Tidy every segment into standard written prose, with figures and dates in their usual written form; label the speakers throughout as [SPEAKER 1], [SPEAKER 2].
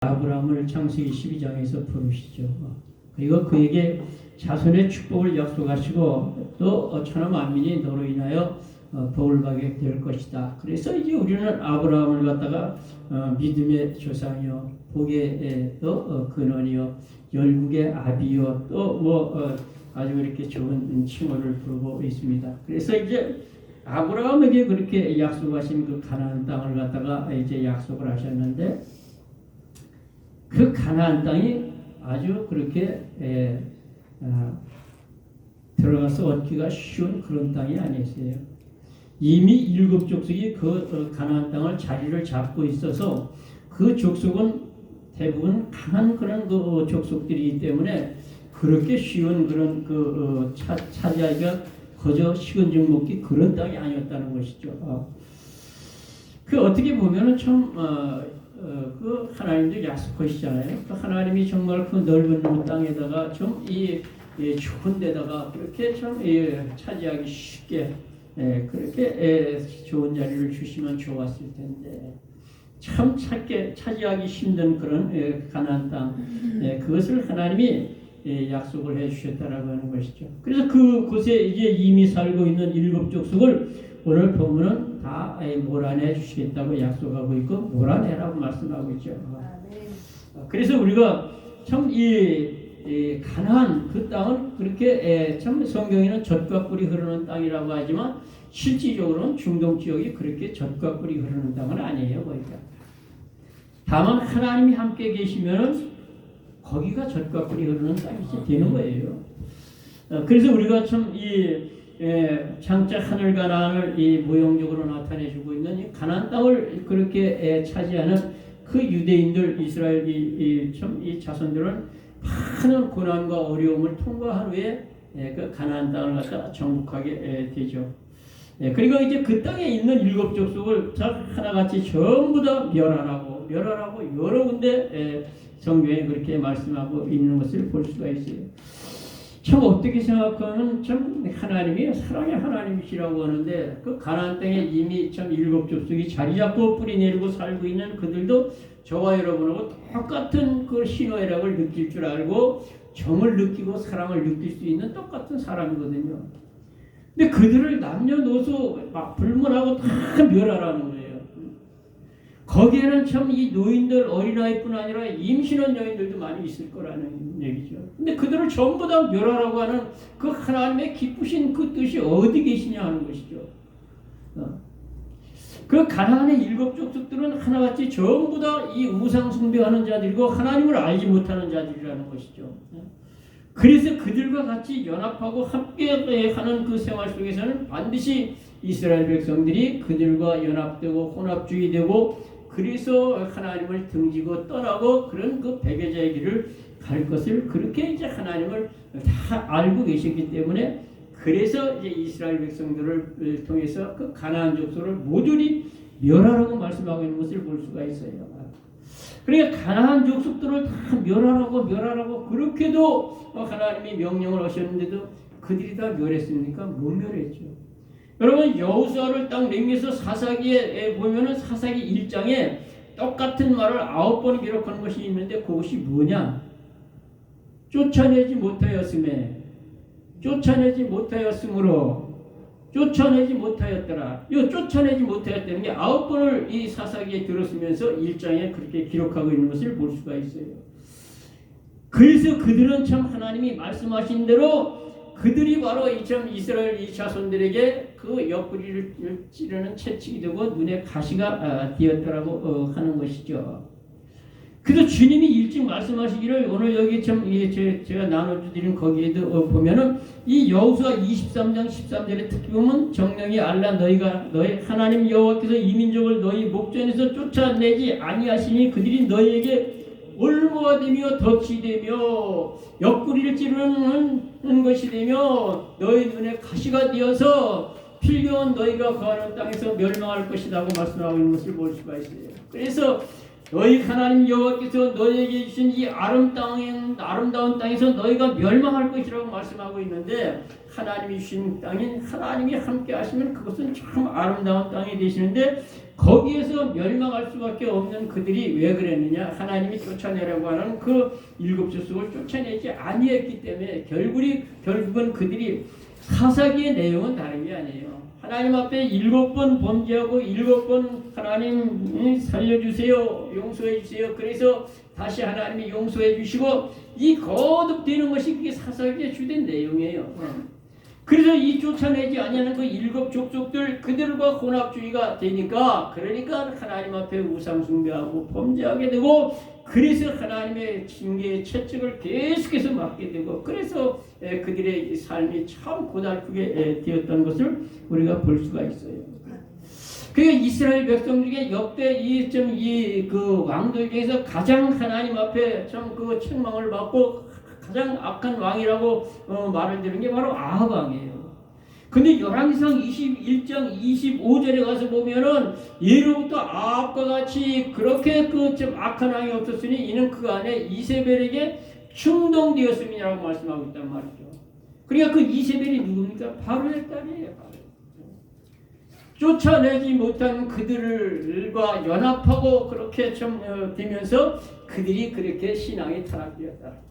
[SPEAKER 1] 아브라함을 창세기 12장에서 부르시죠. 그리고 그에게 자손의 축복을 약속하시고 또 천하 만민이 너로 인하여 복을 받게 될 것이다. 그래서 이제 우리는 아브라함을 갖다가 믿음의 조상이요, 복의 또 근원이요, 열국의 아비요, 또 아주 이렇게 좋은 칭호를 부르고 있습니다. 그래서 이제 아브라함에게 그렇게 약속하신 그 가나안 땅을 갖다가 이제 약속을 하셨는데, 그 가나안 땅이 아주 그렇게 들어가서 얻기가 쉬운 그런 땅이 아니었어요. 이미 일곱 족속이 그 가나안 땅을 자리를 잡고 있어서 그 족속은 대부분 강한 그런 그 족속들이기 때문에 그렇게 쉬운 그런 차지하기가 거저 식은 죽 먹기 그런 땅이 아니었다는 것이죠. 그 어떻게 보면은 참 그 하나님도 약속하시잖아요. 그 하나님이 정말 그 넓은 그 땅에다가 좀 이 좋은 데다가 그렇게 참 차지하기 쉽게 그렇게 좋은 자리를 주시면 좋았을 텐데, 참 차지하기 힘든 그런 가나안 땅, 그것을 하나님이 약속을 해주셨다라고 하는 것이죠. 그래서 그곳에 이제 이미 살고 있는 일곱 족속을 오늘 보면은 다 몰아내 주시겠다고 약속하고 있고 몰아내라고 말씀하고 있죠. 그래서 우리가 참 이 가나안 그 땅은 그렇게 참 성경에는 젖과 꿀이 흐르는 땅이라고 하지만 실질적으로는 중동 지역이 그렇게 젖과 꿀이 흐르는 땅은 아니에요. 거기가. 다만 하나님이 함께 계시면은 거기가 젖과 꿀이 흐르는 땅이 되는 거예요. 그래서 우리가 참 장차 하늘 가나안을 이 모형적으로 나타내주고 있는 이 가나안 땅을 그렇게 차지하는 그 유대인들, 이스라엘 참 이 자손들은 많은 고난과 어려움을 통과한 후에 그 가나안 땅을 갖다 정복하게 되죠. 그리고 이제 그 땅에 있는 일곱 족속을 하나같이 전부 다 멸하라고 여러 군데 성경에 그렇게 말씀하고 있는 것을 볼 수가 있어요. 참 어떻게 생각하면 참 하나님이 사랑의 하나님이시라고 하는데, 그 가나안 땅에 이미 참 일곱 족속이 자리 잡고 뿌리 내리고 살고 있는 그들도 저와 여러분하고 똑같은 그 희노애락을 느낄 줄 알고 정을 느끼고 사랑을 느낄 수 있는 똑같은 사람이거든요. 근데 그들을 남녀노소 막 불문하고 다 멸하라는 거예요. 거기에는 참 이 노인들, 어린아이뿐 아니라 임신한 여인들도 많이 있을 거라는 얘기죠. 근데 그들을 전부 다 멸하라고 하는 그 하나님의 기쁘신 그 뜻이 어디 계시냐 하는 것이죠. 그 가나안의 일곱 족속들은 하나같이 전부 다 이 우상 숭배하는 자들이고 하나님을 알지 못하는 자들이라는 것이죠. 그래서 그들과 같이 연합하고 함께 하는 그 생활 속에서는 반드시 이스라엘 백성들이 그들과 연합되고 혼합주의되고 그래서 하나님을 등지고 떠나고 그런 그 배교자의 길을 갈 것을 그렇게 이제 하나님을 다 알고 계셨기 때문에, 그래서 이제 이스라엘 백성들을 통해서 그 가나안 족속을 모조리 멸하라고 말씀하고 있는 것을 볼 수가 있어요. 그러니까 가나안 족속들을 다 멸하라고 그렇게도 하나님이 명령을 하셨는데도 그들이 다 멸했습니까? 못 멸했죠. 여러분, 여호수아를 딱 넘겨서 사사기에 보면은 사사기 1장에 똑같은 말을 9번 기록하는 것이 있는데 그것이 뭐냐? 쫓아내지 못하였으므로 쫓아내지 못하였더라. 이 쫓아내지 못하였다는 게 9번을 이 사사기에 들었으면서 1장에 그렇게 기록하고 있는 것을 볼 수가 있어요. 그래서 그들은 참 하나님이 말씀하신 대로 그들이 바로 참 이스라엘 이 자손들에게 그 옆구리를 찌르는 채찍이 되고 눈에 가시가 되었더라고 하는 것이죠. 그래서 주님이 일찍 말씀하시기를 오늘 여기 참 제가 나눠드린 거기에도 보면은 이 여호수아 23장 13절에 특히 보면 정령이 알라 너희 하나님 여호와께서 이 민족을 너희 목전에서 쫓아내지 아니하시니 그들이 너희에게 올무가 되며 덫이 되며 옆구리를 찌르는 것이 되며 너희 눈에 가시가 되어서 필경은 너희가 거하는 땅에서 멸망할 것이라고 말씀하고 있는 것을 볼 수가 있어요. 그래서 너희 하나님 여호와께서 너희에게 주신 이 아름다운 땅에서 너희가 멸망할 것이라고 말씀하고 있는데, 하나님이 주신 땅인 하나님이 함께 하시면 그것은 참 아름다운 땅이 되시는데 거기에서 멸망할 수밖에 없는 그들이 왜 그랬느냐? 하나님이 쫓아내라고 하는 그 일곱 족속을 쫓아내지 아니했기 때문에 결국은 그들이 사사기의 내용은 다른 게 아니에요. 하나님 앞에 7번 범죄하고 7번 하나님 살려주세요, 용서해 주세요. 그래서 다시 하나님이 용서해 주시고 이 거듭되는 것이 그게 사사기의 주된 내용이에요. 그래서 이 쫓아내지 아니하는 그 7 족속들 그들과 혼합주의가 되니까 그러니까 하나님 앞에 우상 숭배하고 범죄하게 되고 그래서 하나님의 징계의 채찍을 계속해서 맞게 되고 그래서 그들의 삶이 참 고달프게 되었던 것을 우리가 볼 수가 있어요. 그러니까 이스라엘 백성 중에 역대 그 왕들 중에서 가장 하나님 앞에 참 그 책망을 받고 가장 악한 왕이라고 말을 드는 게 바로 아합 왕이에요. 근데 열왕기상 21장 25절에 가서 보면은 예로부터 아합과 같이 그렇게 그 좀 악한 왕이 없었으니 이는 그 안에 이세벨에게 충동되었음이라고 말씀하고 있단 말이죠. 그러니까 그 이세벨이 누굽니까? 바로의 딸이에요. 바로. 쫓아내지 못한 그들과 연합하고 그렇게 좀 되면서 그들이 그렇게 신앙이 타락되었다.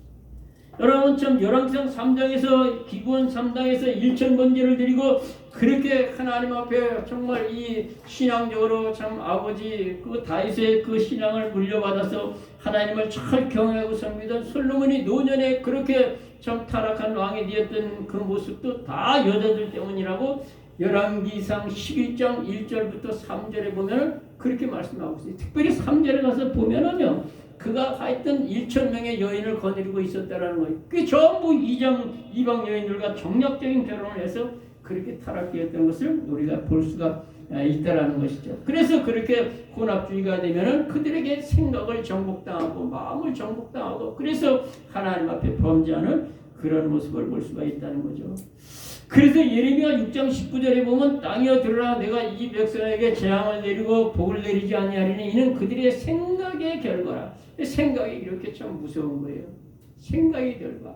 [SPEAKER 1] 여러분 참 열왕기상 3장에서 기브온 3당에서 1,000번제를 드리고 그렇게 하나님 앞에 정말 이 신앙적으로 참 아버지 그 다윗의 그 신앙을 물려받아서 하나님을 잘 경외하고 섬기던 솔로몬이 노년에 그렇게 참 타락한 왕이 되었던 그 모습도 다 여자들 때문이라고 열왕기상 11장 1절부터 3절에 보면 그렇게 말씀하고 있어요. 특별히 3절에 가서 보면은요. 그가 하여튼 1,000명의 여인을 거느리고 있었다라는 거예요. 그게 전부 이방 여인들과 정략적인 결혼을 해서 그렇게 타락되었던 것을 우리가 볼 수가 있다라는 것이죠. 그래서 그렇게 혼합주의가 되면은 그들에게 생각을 정복당하고 마음을 정복당하고 그래서 하나님 앞에 범죄하는 그런 모습을 볼 수가 있다는 거죠. 그래서 예레미야 6장 19절에 보면 땅이여 들으라 내가 이 백성에게 재앙을 내리고 복을 내리지 아니하리니 이는 그들의 생각의 결과라. 생각이 이렇게 참 무서운 거예요. 생각의 결과.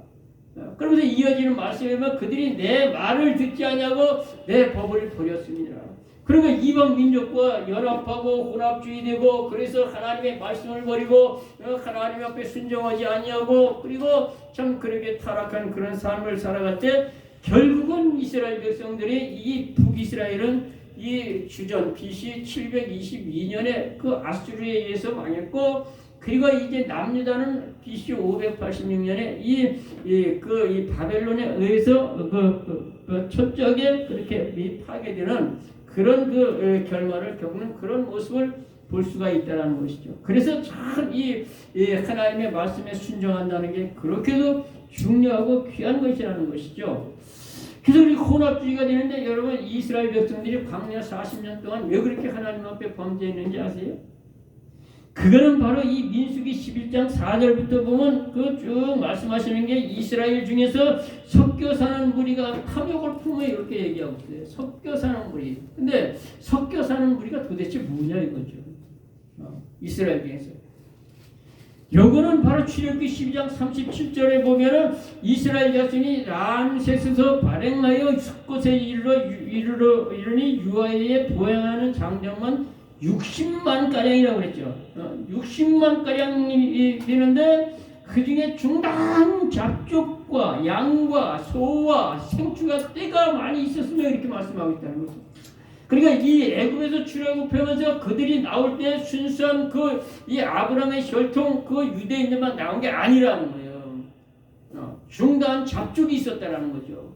[SPEAKER 1] 그러면서 이어지는 말씀에 보면 그들이 내 말을 듣지 아니하고 내 법을 버렸습니다. 그러니까 이방 민족과 연합하고 혼합주의되고 그래서 하나님의 말씀을 버리고 하나님 앞에 순종하지 아니하고 그리고 참 그렇게 타락한 그런 삶을 살아갈 때 결국은 이스라엘 백성들이 이 북이스라엘은 이 주전 BC 722년에 그 아수르에 의해서 망했고 그리고 이제 남유다는 BC 586년에 이 바벨론에 의해서 그 초적에 그렇게 파괴되는 그런 그 결말을 겪는 그런 모습을 볼 수가 있다는 것이죠. 그래서 참 이 하나님의 말씀에 순종한다는 게 그렇게도 중요하고 귀한 것이라는 것이죠. 그래서 우리 혼합주의가 되는데 여러분 이스라엘 백성들이 광야 40년 동안 왜 그렇게 하나님 앞에 범죄했는지 아세요? 그거는 바로 이 민수기 11장 4절부터 보면 그 쭉 말씀하시는 게 이스라엘 중에서 섞여 사는 무리가 탐욕을 품어 이렇게 얘기하고 있어요. 섞여 사는 무리. 근데 섞여 사는 무리가 도대체 뭐냐 이거죠. 이스라엘 중에서. 요거는 바로 출애굽기 12장 37절에 보면은 이스라엘 자손이 람세스에서 발행하여 숫곳에 이르니 유아에 보행하는 장정만 60만 가량이라고 그랬죠. 60만 가량이 되는데 그 중에 중단 잡족과 양과 소와 생추가 때가 많이 있었으며 이렇게 말씀하고 있다는 거죠. 그러니까 이 애굽에서 출애굽하면서 그들이 나올 때 순수한 이 아브라함의 혈통 그 유대인들만 나온 게 아니라는 거예요. 중단 잡족이 있었다라는 거죠.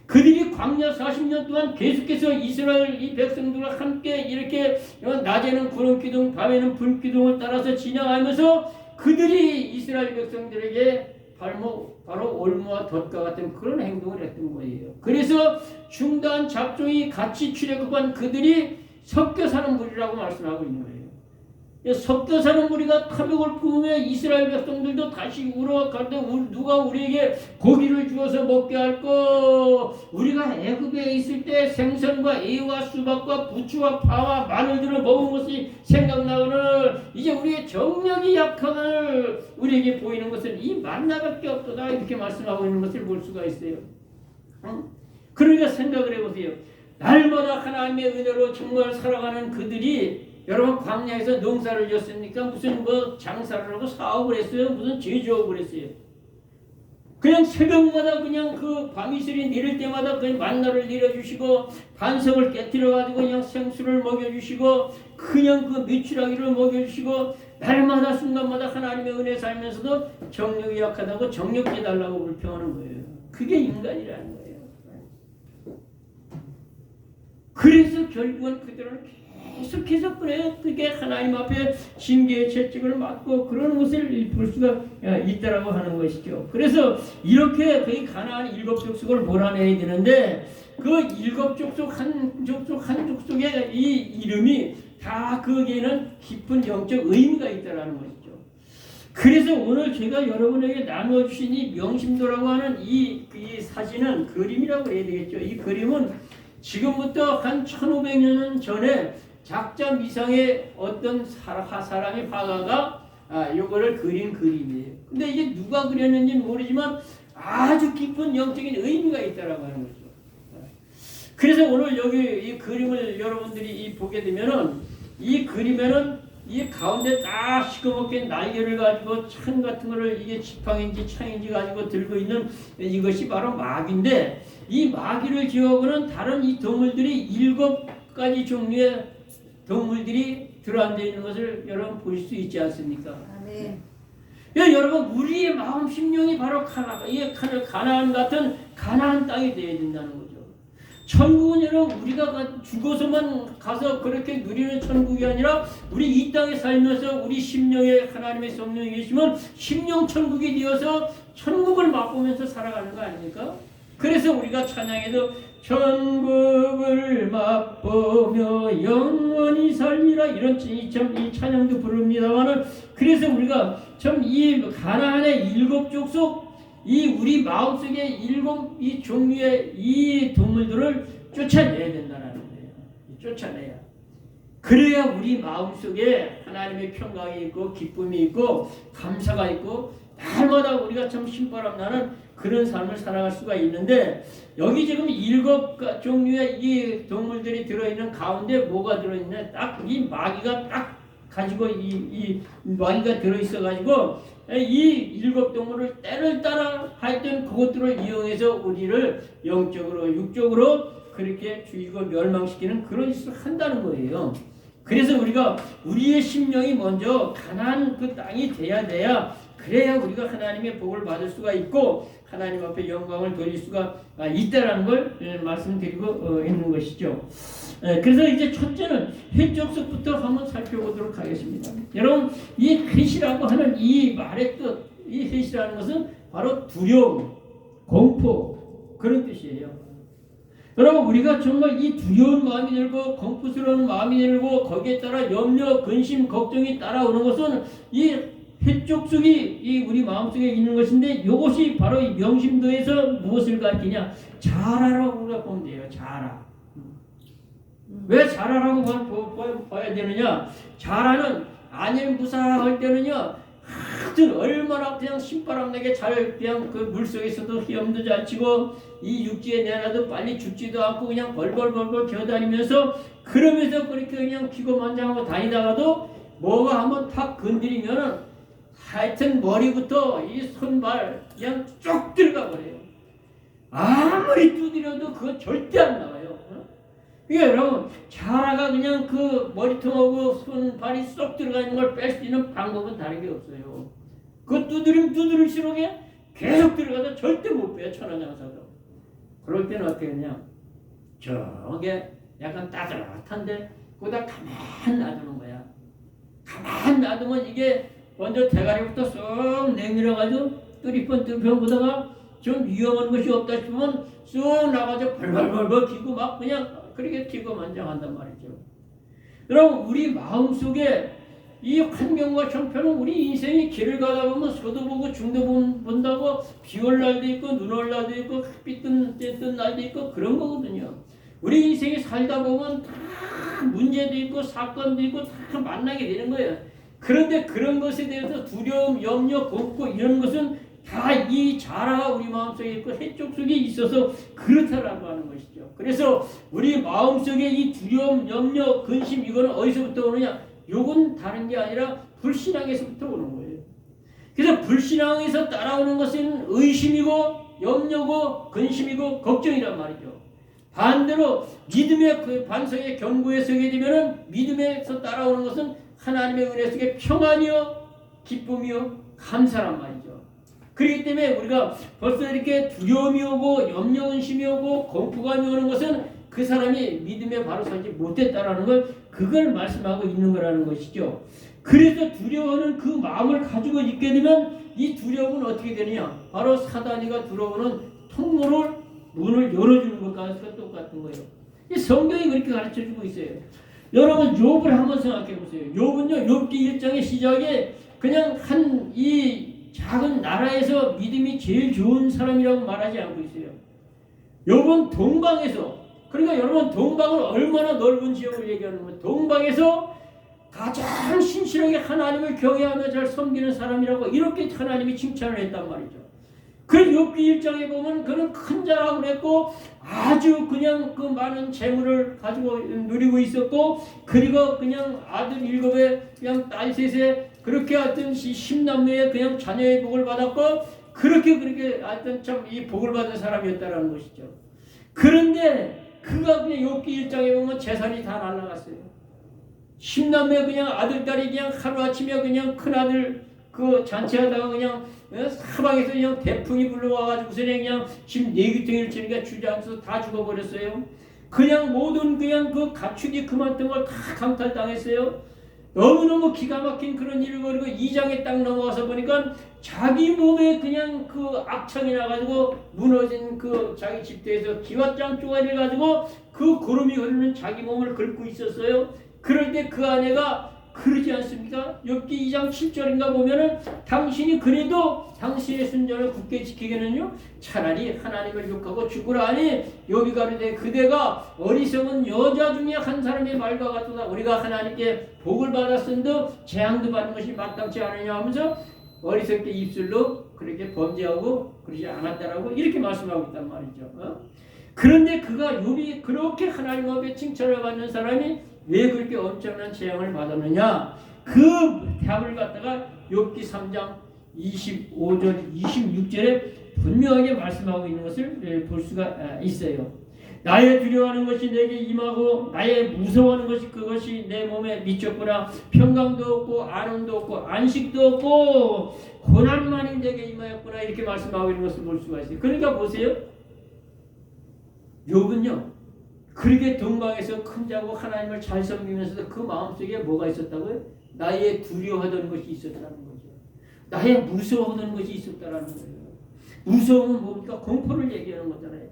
[SPEAKER 1] 그들이 광야 40년 동안 계속해서 이스라엘 이 백성들과 함께 이렇게 낮에는 구름 기둥, 밤에는 불 기둥을 따라서 지나가면서 그들이 이스라엘 백성들에게 바로 올무와 덫과 같은 그런 행동을 했던 거예요. 그래서 중단 잡종이 같이 출애굽한 그들이 섞여 사는 무리라고 말씀하고 있는 거예요. 섞여 사는 무리가 탐욕을 품으며 이스라엘 백성들도 다시 울어가는데 누가 우리에게 고기를 주어서 먹게 할까? 우리가 애굽에 있을 때 생선과 애와 수박과 부추와 파와 마늘들을 먹은 것이 생각나거늘 이제 우리의 정력이 약함을 우리에게 보이는 것은 이 만나밖에 없도다 이렇게 말씀하고 있는 것을 볼 수가 있어요. 그러니까 생각을 해보세요. 날마다 하나님의 은혜로 정말 살아가는 그들이 여러분 광야에서 농사를 졌으니까 무슨 뭐 장사를 하고 사업을 했어요? 무슨 제조업을 했어요? 그냥 새벽마다 그냥 그 밤이슬이 내릴 때마다 그 만나를 내려주시고 반석을 깨뜨려 가지고 그냥 생수를 먹여주시고 그냥 그 메추라기를 먹여주시고 날마다 순간마다 하나님의 은혜 살면서도 정력이 약하다고 정력해 달라고 불평하는 거예요. 그게 인간이라는 거예요. 그래서 결국은 그들은 계속해서 그게 하나님 앞에 징계의 채찍을 맞고 그런 것을 볼 수가 있다라고 하는 것이죠. 그래서 이렇게 그 가나안 일곱 족속을 몰아내야 되는데 그 일곱 족속 한 족속의 이 이름이 다 거기에는 깊은 영적 의미가 있다라는 것이죠. 그래서 오늘 제가 여러분에게 나눠주신 이 명심도라고 하는 이 사진은 그림이라고 해야 되겠죠. 이 그림은 지금부터 한 1500년 전에 작자 미상의 어떤 사람의 화가가 요거를 그린 그림이에요. 근데 이게 누가 그렸는지는 모르지만 아주 깊은 영적인 의미가 있다라고 하는 거죠. 그래서 오늘 여기 이 그림을 여러분들이 보게 되면은 이 그림에는 이 가운데 딱 시커멓게 날개를 가지고 창 같은 거를 이게 지팡인지 창인지 가지고 들고 있는 이것이 바로 마귀인데 이 마귀를 지어오는 다른 이 동물들이 7가지 종류의 동물들이 들어앉아 있는 것을 여러분 볼 수 있지 않습니까?
[SPEAKER 2] 네.
[SPEAKER 1] 여러분 우리의 마음 심령이 바로 가나안 같은 가나안 땅이 되어야 된다는 거죠. 천국은 여러분 우리가 죽어서만 가서 그렇게 누리는 천국이 아니라 우리 이 땅에 살면서 우리 심령에 하나님의 성령이 계시면 심령 천국이 되어서 천국을 맛보면서 살아가는 거 아닙니까? 그래서 우리가 찬양에도 천국을 맛보며 영원히 살리라 이런 이 찬양도 부릅니다만은 그래서 우리가 참 이 가나안의 7족속 이 우리 마음속에 7 종류의 이 동물들을 쫓아내야 된다는 거예요. 쫓아내야. 그래야 우리 마음속에 하나님의 평강이 있고 기쁨이 있고 감사가 있고 날마다 우리가 참 신바람 나는 그런 삶을 살아갈 수가 있는데 여기 지금 7 종류의 이 동물들이 들어있는 가운데 뭐가 들어있냐? 딱 이 마귀가 딱 가지고 이 마귀가 들어있어 가지고 이 7 동물을 때를 따라 하여튼 그것들을 이용해서 우리를 영적으로 육적으로 그렇게 죽이고 멸망시키는 그런 짓을 한다는 거예요. 그래서 우리가 우리의 심령이 먼저 가나안 그 땅이 돼야 그래야 우리가 하나님의 복을 받을 수가 있고 하나님 앞에 영광을 돌릴 수가 있다라는 걸 말씀드리고 있는 것이죠. 그래서 이제 첫째는 횟족속부터 한번 살펴보도록 하겠습니다. 여러분 이 횟이라고 하는 이 말의 뜻, 이 횟이라는 것은 바로 두려움, 공포 그런 뜻이에요. 여러분 우리가 정말 이 두려운 마음이 들고 공포스러운 마음이 들고 거기에 따라 염려, 근심, 걱정이 따라오는 것은 이 횟족속이 이 우리 마음속에 있는 것인데 이것이 바로 이 명심도에서 무엇을 가리키냐? 자라라고 우리가 보면 돼요. 자라. 왜 자라라고 봐야 되느냐? 자라는 안일무사할 때는요. 하여튼 얼마나 그냥 신바람나게 잘 그냥 그 물속에서도 헤엄도 잘 치고 이 육지에 내놔도 빨리 죽지도 않고 그냥 벌벌벌벌 기어다니면서 그러면서 그렇게 그냥 기고만장하고 다니다가도 뭐가 한번 탁 건드리면은 하여튼 머리부터 이 손발 그냥 쭉 들어가 버려요. 아무리 두드려도 그거 절대 안 나와요. 그러니까 여러분 자라가 그냥 그 머리통하고 손발이 쏙 들어가는 걸 뺄 수 있는 방법은 다른 게 없어요. 그 두드릴수록 계속 들어가서 절대 못 빼요. 천하장사도. 그럴 때는 어떻게 하냐? 저게 약간 따뜻한데 거기다 가만 놔두는 거야. 가만 놔두면 이게 먼저 대가리부터 쏙 내밀어가지고 뚜리펀 보다가 좀 위험한 것이 없다 싶으면 쑥 나가서 벌벌벌벌 기고 막 그냥 그렇게 기고만장한단 말이죠. 여러분 우리 마음속에 이 환경과 형편은 우리 인생이 길을 가다 보면 서도 보고 중도 본다고 비 올 날도 있고 눈 올 날도 있고 햇빛 뜬 날도 있고 그런 거거든요. 우리 인생이 살다 보면 다 문제도 있고 사건도 있고 다 만나게 되는 거예요. 그런데 그런 것에 대해서 두려움, 염려, 공포 이런 것은 다 이 자라가 우리 마음속에 있고 해쪽 속에 있어서 그렇다라고 하는 것이죠. 그래서 우리 마음속에 이 두려움, 염려, 근심 이거는 어디서부터 오느냐? 요건 다른 게 아니라 불신앙에서부터 오는 거예요. 그래서 불신앙에서 따라오는 것은 의심이고 염려고 근심이고 걱정이란 말이죠. 반대로 믿음의 그 반석의 견고에 서게 되면은 믿음에서 따라오는 것은 하나님의 은혜 속에 평안이요 기쁨이요 감사란 말이죠. 그렇기 때문에 우리가 벌써 이렇게 두려움이 오고 염려 근심이 오고 공포감이 오는 것은 그 사람이 믿음에 바로 서지 못했다라는 걸 그걸 말씀하고 있는 거라는 것이죠. 그래서 두려워하는 그 마음을 가지고 있게 되면 이 두려움은 어떻게 되느냐? 바로 사단이가 들어오는 통로를 문을 열어주는 것과 똑같은 거예요. 이 성경이 그렇게 가르쳐주고 있어요. 여러분 욥을 한번 생각해 보세요. 욥은요 욥기 1장의 시작에 그냥 한 이 작은 나라에서 믿음이 제일 좋은 사람이라고 말하지 않고 있어요. 욥은 동방에서 그러니까 여러분 동방은 얼마나 넓은 지역을 얘기하는 거예요. 동방에서 가장 신실하게 하나님을 경외하며 잘 섬기는 사람이라고 이렇게 하나님이 칭찬을 했단 말이죠. 그래서 욥기 1장에 보면 그는 큰 자라고 그랬고 아주 그냥 그 많은 재물을 가지고 누리고 있었고 그리고 그냥 아들 7에 그냥 딸 3에 그렇게 하여튼 10남매에 그냥 자녀의 복을 받았고 그렇게 하여튼 참 이 복을 받은 사람이었다라는 것이죠. 그런데 그가 그냥 욥기 1장에 보면 재산이 다 날아갔어요. 10남매 그냥 아들 딸이 그냥 하루아침에 그냥 큰아들 그 잔치하다가 그냥 사방에서 그냥 대풍이 불러와가지고 그냥 집 4귀퉁이를 치니까 주저앉아서 다 죽어버렸어요. 그냥 모든 그냥 그 가축이 그만둔 걸 다 강탈당했어요. 너무너무 기가 막힌 그런 일을 벌이고 2장에 딱 넘어가서 보니까 자기 몸에 그냥 그 악창이 나가지고 무너진 그 자기 집대에서 기왓장 쪼가리를 가지고 그 구름이 흐르는 자기 몸을 긁고 있었어요. 그럴 때 그 아내가 그러지 않습니까? 욥기 2장 7절인가 보면은 당신이 그래도 당신의 순전을 굳게 지키기는요 차라리 하나님을 욕하고 죽으라 하니 욥이 가로되 그대가 어리석은 여자 중에 한 사람의 말과 같도다. 우리가 하나님께 복을 받았은데 재앙도 받는 것이 마땅치 않으냐 하면서 어리석게 입술로 그렇게 범죄하고 그러지 않았다라고 이렇게 말씀하고 있단 말이죠. 그런데 그가 욥이 그렇게 하나님 앞에 칭찬을 받는 사람이 왜 그렇게 엄청난 재앙을 받았느냐? 그 답을 갖다가 욥기 3장 25절 26절에 분명하게 말씀하고 있는 것을 볼 수가 있어요. 나의 두려워하는 것이 내게 임하고 나의 무서워하는 것이 그것이 내 몸에 미쳤구나. 평강도 없고 안온도 없고 안식도 없고 고난만이 내게 임하였구나. 이렇게 말씀하고 있는 것을 볼 수가 있어요. 그러니까 보세요. 욥은요. 그렇게 동방에서 큰 자고 하나님을 잘 섬기면서도 그 마음속에 뭐가 있었다고요? 나의 두려워하던 것이 있었다는 거죠. 나의 무서워하던 것이 있었다는 거예요. 무서움은 뭡니까? 공포를 얘기하는 거잖아요.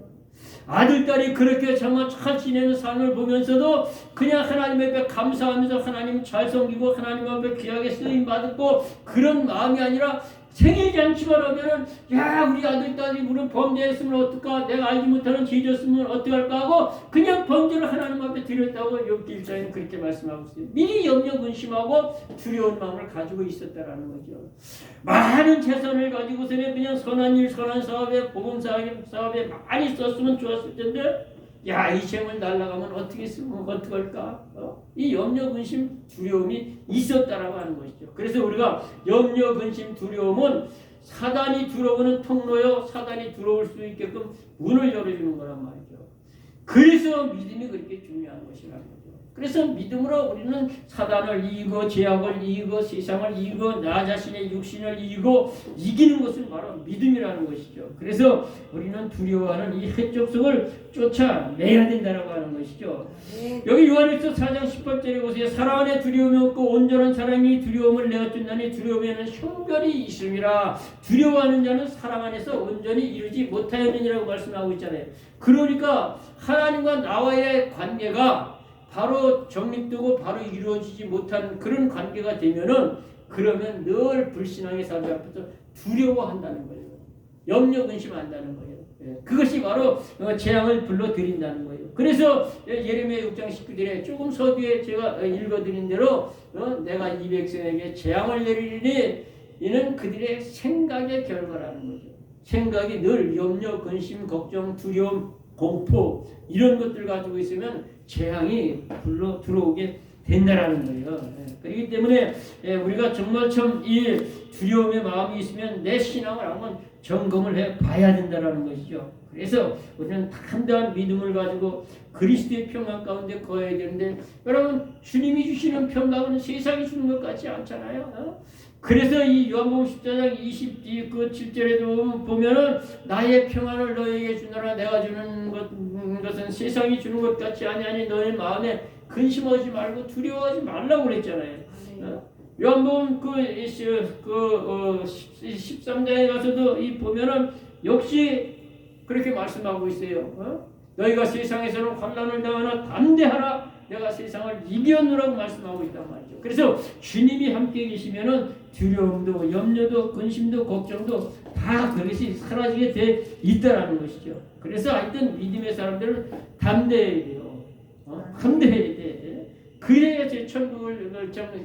[SPEAKER 1] 아들, 딸이 그렇게 정말 잘 지내는 삶을 보면서도 그냥 하나님 앞에 감사하면서 하나님 잘 섬기고 하나님 앞에 귀하게 쓰임받고 그런 마음이 아니라 생일잔치만 하면은 야 우리 아들 딸이 물은 범죄했으면 어떡하 내가 알지 못하는 죄 졌으면 어떡할까 하고 그냥 범죄를 하나님 앞에 드렸다고 욥기 1장에는 그렇게 말씀하고 있어요. 미리 염려 근심하고 두려운 마음을 가지고 있었다라는 거죠. 많은 재산을 가지고서는 그냥 선한 일 선한 사업에 복음 사업에 많이 썼으면 좋았을 텐데 야 이 재물 날아가면 어떻게 쓰면 어떡할까? 이 염려 근심 두려움이 있었다라고 하는 것이죠. 그래서 우리가 염려 근심 두려움은 사단이 들어오는 통로요 사단이 들어올 수 있게끔 문을 열어주는 거란 말이죠. 그래서 믿음이 그렇게 중요한 것이라는 거죠. 그래서 믿음으로 우리는 사단을 이기고 죄악을 이기고 세상을 이기고 나 자신의 육신을 이기고 이기는 것은 바로 믿음이라는 것이죠. 그래서 우리는 두려워하는 이 해적성을 쫓아내야 된다고 하는 것이죠. 여기 요한일서 4장 18절에 보세요. 사랑 안에 두려움이 없고 온전한 사람이 두려움을 내어준다니 두려움에는 형별이 있음이라. 두려워하는 자는 사랑 안에서 온전히 이루지 못하였느니라고 말씀하고 있잖아요. 그러니까 하나님과 나와의 관계가 바로 정립되고 바로 이루어지지 못한 그런 관계가 되면은 그러면 늘 불신앙의 삶 앞에서 두려워한다는 거예요. 염려 근심한다는 거예요. 그것이 바로 재앙을 불러들인다는 거예요. 그래서 예레미야 6장 19절에 조금 서두에 제가 읽어드린 대로 내가 이 백성에게 재앙을 내리니 이는 그들의 생각의 결과라는 거죠. 생각이 늘 염려, 근심, 걱정, 두려움, 공포 이런 것들 가지고 있으면 재앙이 들어오게 된다라는 거예요. 그렇기 때문에 우리가 정말 참 이 두려움의 마음이 있으면 내 신앙을 한번 점검을 해 봐야 된다라는 것이죠. 그래서 우리는 담대한 믿음을 가지고 그리스도의 평강 가운데 거해야 되는데, 여러분 주님이 주시는 평강은 세상이 주는 것 같지 않잖아요. 그래서 이 요한복음 14장 27절에도 보면은 나의 평안을 너에게 주노라. 내가 주는 것은 세상이 주는 것 같지 아니하니 너의 마음에 근심하지 말고 두려워하지 말라고 그랬잖아요. 요한복음 13장에 가서도 이 보면은 역시 그렇게 말씀하고 있어요. 너희가 세상에서는 환난을 당하나 담대하라. 내가 세상을 이겼노라고 말씀하고 있단 말이죠. 그래서 주님이 함께 계시면은 두려움도, 염려도, 근심도, 걱정도 다 그것이 사라지게 돼 있다라는 것이죠. 그래서 하여튼 믿음의 사람들은 담대해야 돼요. 담대해야 돼. 그래야 제 천국을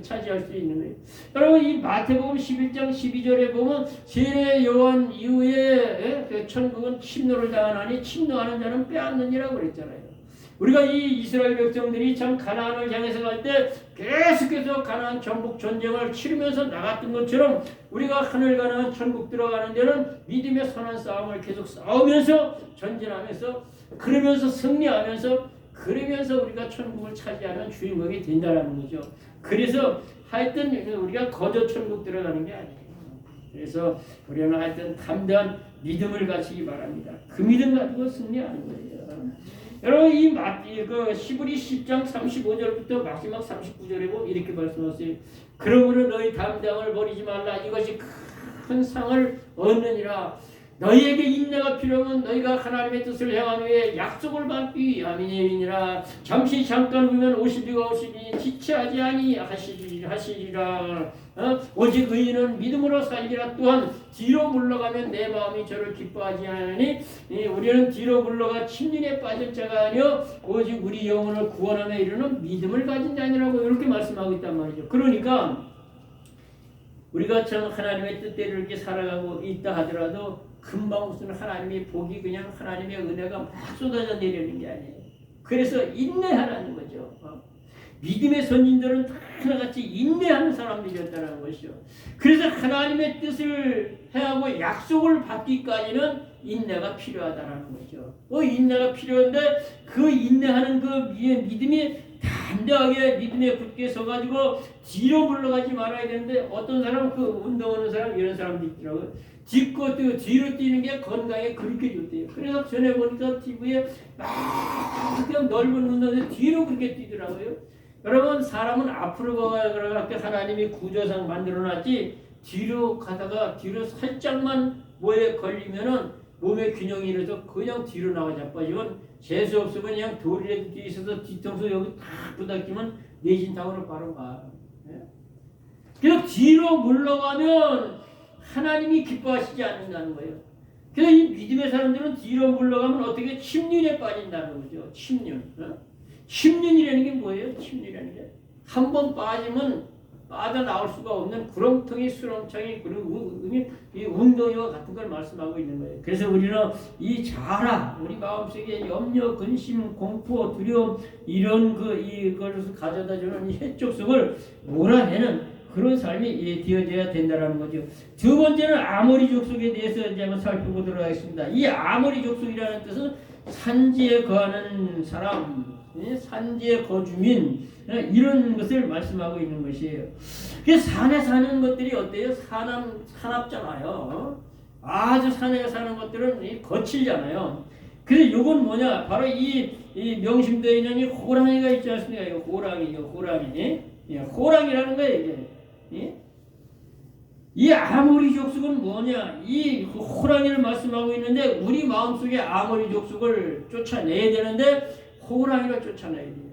[SPEAKER 1] 차지할 수 있는 거예요. 여러분 이 마태복음 11장 12절에 보면 세례 요한 이후에 그 천국은 침노를 당하나니 침노하는 자는 빼앗느니라고 그랬잖아요. 우리가 이 이스라엘 백성들이 참 가나안을 향해서 갈 때 계속해서 가나안 정복 전쟁을 치르면서 나갔던 것처럼 우리가 하늘 가나안 천국 들어가는 데는 믿음의 선한 싸움을 계속 싸우면서 전진하면서 그러면서 승리하면서 그러면서 우리가 천국을 차지하는 주인공이 된다는 거죠. 그래서 하여튼 우리가 거저 천국 들어가는 게 아니에요. 그래서 우리는 하여튼 담대한 믿음을 가지기 바랍니다. 그 믿음 가지고 승리하는 거예요. 여러분 이 시브리 10장 35절부터 마지막 39절에 보면 이렇게 말씀하세요. 그러므로 너희 담대함을 버리지 말라. 이것이 큰 상을 얻느니라. 너희에게 인내가 필요하면 너희가 하나님의 뜻을 행한 후에 약속을 받기 위함이니라. 잠시 잠깐 후면 오시리가 오시니 지체하지 아니하시리라. 오직 의인은 믿음으로 살리라. 또한 뒤로 물러가면 내 마음이 저를 기뻐하지 않으니 우리는 뒤로 물러가 침륜에 빠질 자가 아니요 오직 우리 영혼을 구원하며 이르는 믿음을 가진 자니라고 이렇게 말씀하고 있단 말이죠. 그러니까 우리가 참 하나님의 뜻대로 이렇게 살아가고 있다 하더라도 금방 무슨 하나님의 복이 그냥 하나님의 은혜가 막 쏟아져 내리는 게 아니에요. 그래서 인내하라는 거죠. 믿음의 선진들은 다 하나같이 인내하는 사람들이었다는 것이죠. 그래서 하나님의 뜻을 행하고 약속을 받기까지는 인내가 필요하다는 거죠. 인내가 필요한데 그 인내하는 그 믿음이 담대하게 믿음에 굳게 서가지고 뒤로 물러가지 말아야 되는데 어떤 사람 그 운동하는 사람 이런 사람도 있더라고요. 딛고 뛰고 뒤로 뛰는 게 건강에 그렇게 좋대요. 그래서 전에 보니까 TV에 막 그냥 넓은 운동에 뒤로 그렇게 뛰더라고요. 여러분 사람은 앞으로 가게 하나님이 구조상 만들어놨지 뒤로 가다가 뒤로 살짝만 뭐에 걸리면은 몸의 균형이 이래서 그냥 뒤로 나가 자빠지면 재수 없으면 그냥 돌이라도 뒤에 있어서 뒤통수 여기 탁 부닥치면 내진탕으로 바로 가. 그래서 뒤로 물러가면 하나님이 기뻐하시지 않는다는 거예요. 그래서 이 믿음의 사람들은 뒤로 물러가면 어떻게 침륜에 빠진다는 거죠. 침륜. 침륜이라는 게 뭐예요? 침륜이라는 게 한 번 빠지면 빠져나올 수가 없는 구렁텅이 수렁창이 그런 이 웅덩이와 같은 걸 말씀하고 있는 거예요. 그래서 우리는 이 자라 우리 마음속에 염려, 근심, 공포, 두려움 이런 이것을 가져다주는 이 해족속을 몰아내는 그런 삶이 되어져야 된다는 거죠. 두 번째는 아모리 족속에 대해서 이제 한번 살펴보도록 하겠습니다. 이 아모리 족속이라는 뜻은 산지에 거하는 사람, 산지의 거주민 이런 것을 말씀하고 있는 것이에요. 산에 사는 것들이 어때요? 사납잖아요. 아주 산에 사는 것들은 거칠잖아요. 그래서 이건 뭐냐? 바로 이 명심되어 있는 이 호랑이가 있지 않습니까? 이 호랑이. 호랑이라는 거예요, 이게. 이 아모리 족속은 뭐냐? 이 호랑이를 말씀하고 있는데 우리 마음속에 아모리 족속을 쫓아내야 되는데 호랑이를 쫓아내야 돼요.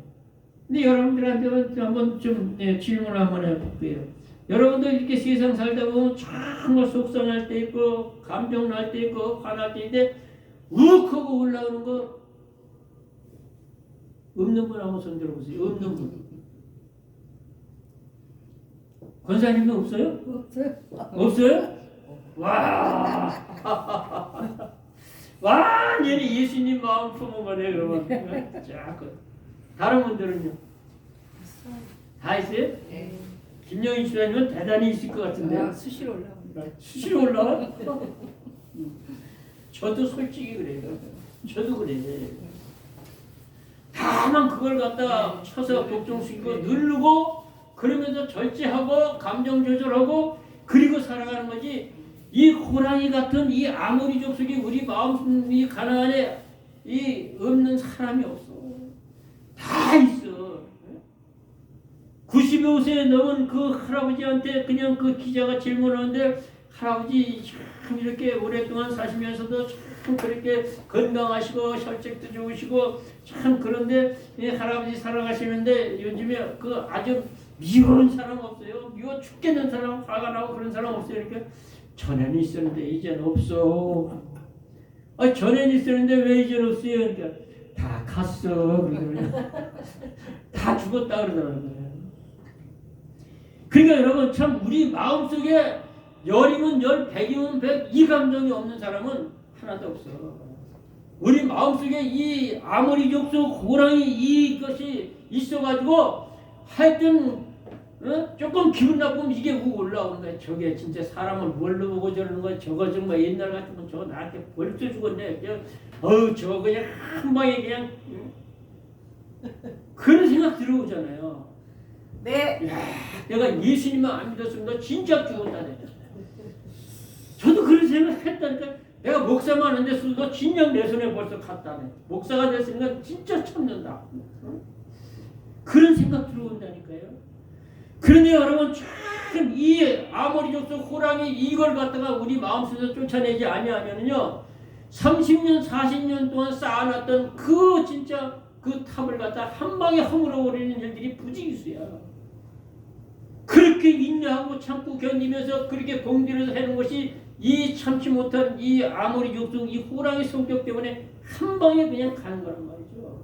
[SPEAKER 1] 근데 여러분들한테 한번 좀 질문을 한번 해볼게요. 여러분들 이렇게 세상 살다 보면 정말 속상할 때 있고 감정 날 때 있고 화날 때 있는데 욱 하고 올라오는 거 없는 분 한번 손 들어보세요. 없는 분. 권사님은 없어요?
[SPEAKER 2] 없어요.
[SPEAKER 1] 없어요? 와, 완전히 예수님 마음 품은 거네 그러면. 자, 다른 분들은요? 다 있어요?
[SPEAKER 2] 네.
[SPEAKER 1] 김영희 집사님은 대단히 있을 것 같은데.
[SPEAKER 2] 아, 수시로 올라옵니다.
[SPEAKER 1] 수시로 올라와? 저도 솔직히 그래요. 저도 그래. 다만 그걸 갖다가 쳐서 복종시키고 누르고 그러면서 절제하고 감정 조절하고 그리고 살아가는 거지. 이 호랑이 같은 이 아모리 족속이 우리 마음이 가나안에 이 없는 사람이 없어. 다 있어. 95세 넘은 그 할아버지한테 그냥 그 기자가 질문하는데 할아버지 참 이렇게 오랫동안 사시면서도 참 그렇게 건강하시고 혈색도 좋으시고 참 그런데 이 할아버지 살아가시는데 요즘에 그 아주 미워하는 사람 없어요? 미워 죽겠는 사람 화가 나고 그런 사람 없어요? 이렇게 전에는 있었는데 이제는 없어. 아 전에는 있었는데 왜 이제는 없어요? 그러니까 다 갔어. 그러더라고요. 다 죽었다 그러더라고요. 그러니까 여러분 참 우리 마음속에 열이면 열, 백이면 백, 이 감정이 없는 사람은 하나도 없어. 우리 마음속에 이 아모리 족속 호랑이 이것이 있어가지고 하여튼 조금 기분 나쁘면 이게 욱 올라오는 거야. 저게 진짜 사람을 뭘로 보고 저러는 거야. 저거 정말 옛날 같으면 저거 나한테 벌써 죽었네. 저거 그냥 한 방에 그냥 그런 생각 들어오잖아요.
[SPEAKER 2] 네.
[SPEAKER 1] 야, 내가 예수님만 안 믿었으면 너 진짜 죽었다네. 저도 그런 생각 했다니까. 내가 목사만 안 됐으면 너 진작 내 손에 벌써 갔다네. 목사가 됐으니까 진짜 참는다. 그런 생각 들어온다니까요. 그런데 여러분 참 이 아모리 족속 호랑이 이걸 갖다가 우리 마음속에서 쫓아내지 아니하면요 30년 40년 동안 쌓아놨던 그 진짜 그 탑을 갖다 한 방에 허물어버리는 일들이 부지기수야. 그렇게 인내하고 참고 견디면서 그렇게 공들여서 하는 것이 이 참지 못한 이 아모리 족속 이 호랑이 성격 때문에 한 방에 그냥 가는 거란 말이죠.